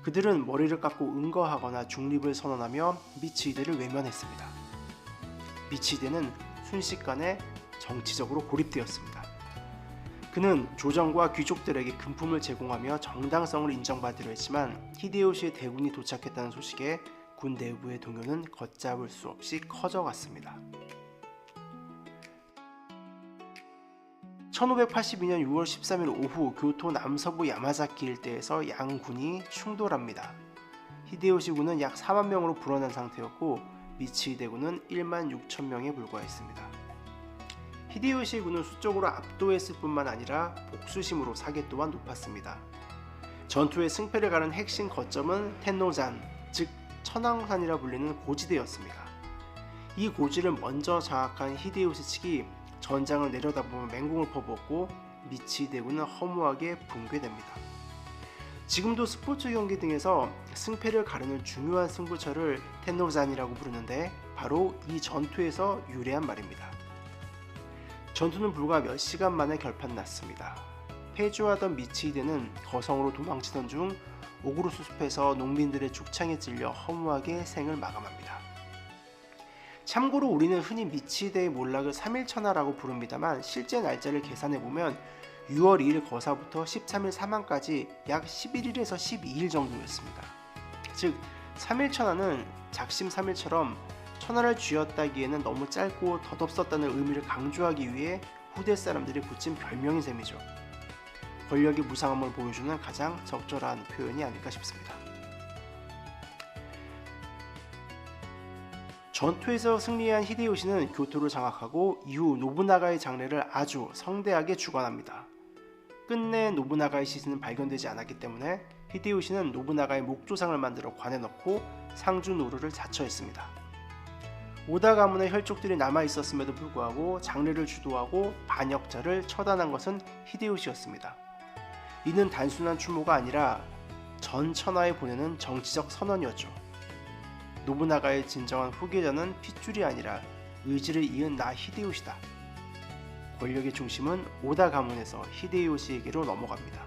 A: 그들은 머리를 깎고 응거하거나 중립을 선언하며 미치히데를 외면했습니다. 미치히데는 순식간에 정치적으로 고립되었습니다. 그는 조정과 귀족들에게 금품을 제공하며 정당성을 인정받으려 했지만 히데요시의 대군이 도착했다는 소식에 군 내부의 동요는 걷잡을 수 없이 커져갔습니다. 1582년 6월 13일 오후 교토 남서부 야마자키 일대에서 양군이 충돌합니다. 히데요시 군은 약 4만 명으로 불어난 상태였고 미치히데 군은 1만 6천 명에 불과했습니다. 히데요시 군은 수적으로 압도했을 뿐만 아니라 복수심으로 사기 또한 높았습니다. 전투의 승패를 가른 핵심 거점은 텐노산, 즉 천왕산이라 불리는 고지대였습니다. 이 고지를 먼저 장악한 히데요시 측이 전장을 내려다보며 맹공을 퍼부었고 미치히데 군은 허무하게 붕괴됩니다. 지금도 스포츠 경기 등에서 승패를 가르는 중요한 승부처를 텐노산이라고 부르는데 바로 이 전투에서 유래한 말입니다. 전투는 불과 몇 시간 만에 결판났습니다. 패주하던 미치히데는 거성으로 도망치던 중 오구르스 숲에서 농민들의 죽창에 찔려 허무하게 생을 마감합니다. 참고로 우리는 흔히 미치히데의 몰락을 3일천하라고 부릅니다만 실제 날짜를 계산해보면 6월 2일 거사부터 13일 사망까지 약 11일에서 12일 정도였습니다. 즉 3일천하는 작심 3일처럼 천하를 쥐었다기에는 너무 짧고 덧없었다는 의미를 강조하기 위해 후대 사람들이 붙인 별명인 셈이죠. 권력의 무상함을 보여주는 가장 적절한 표현이 아닐까 싶습니다. 전투에서 승리한 히데요시는 교토를 장악하고 이후 노부나가의 장례를 아주 성대하게 주관합니다. 끝내 노부나가의 시신은 발견되지 않았기 때문에 히데요시는 노부나가의 목조상을 만들어 관에 넣고 상주 노루를 자처했습니다. 오다 가문의 혈족들이 남아있었음에도 불구하고 장례를 주도하고 반역자를 처단한 것은 히데요시였습니다. 이는 단순한 추모가 아니라 전 천하에 보내는 정치적 선언이었죠. 노부나가의 진정한 후계자는 핏줄이 아니라 의지를 이은 나 히데요시다. 권력의 중심은 오다 가문에서 히데요시에게로 넘어갑니다.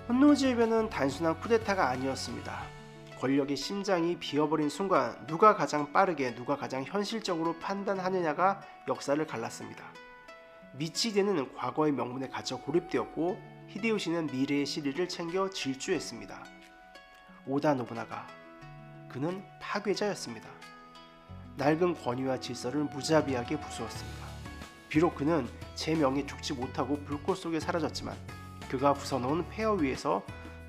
A: 혼노지의 변은 단순한 쿠데타가 아니었습니다. 권력의 심장이 비어버린 순간 누가 가장 빠르게 누가 가장 현실적으로 판단하느냐가 역사를 갈랐습니다. 미치히데는 과거의 명분에 갇혀 고립되었고 히데요시는 미래의 시리를 챙겨 질주했습니다. 오다 노부나가, 그는 파괴자였습니다. 낡은 권위와 질서를 무자비하게 부수었습니다. 비록 그는 제 명에 죽지 못하고 불꽃 속에 사라졌지만 그가 부숴놓은 폐허 위에서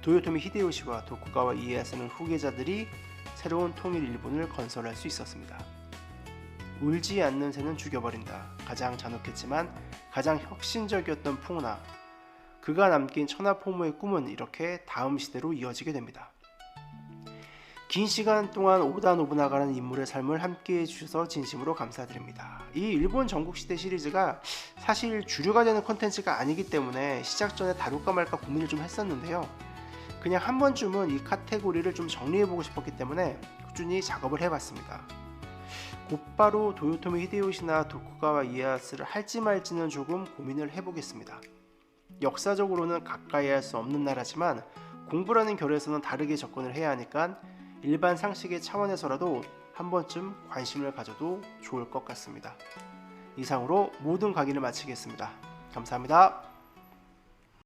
A: 도요토미 히데요시와 도쿠가와 이에야스는 후계자들이 새로운 통일 일본을 건설할 수 있었습니다. 울지 않는 새는 죽여버린다. 가장 잔혹했지만 가장 혁신적이었던 풍나, 그가 남긴 천하포모의 꿈은 이렇게 다음 시대로 이어지게 됩니다. 긴 시간 동안 오다 노부나가라는 인물의 삶을 함께 해주셔서 진심으로 감사드립니다. 이 일본 전국시대 시리즈가 사실 주류가 되는 콘텐츠가 아니기 때문에 시작 전에 다룰까 말까 고민을 좀 했었는데요. 그냥 한 번쯤은 이 카테고리를 좀 정리해보고 싶었기 때문에 꾸준히 작업을 해봤습니다. 곧바로 도요토미 히데요시나 도쿠가와 이에야스를 할지 말지는 조금 고민을 해보겠습니다. 역사적으로는 가까이 할 수 없는 나라지만 공부라는 결에서는 다르게 접근을 해야 하니까 일반 상식의 차원에서라도 한 번쯤 관심을 가져도 좋을 것 같습니다. 이상으로 모든 강의를 마치겠습니다. 감사합니다.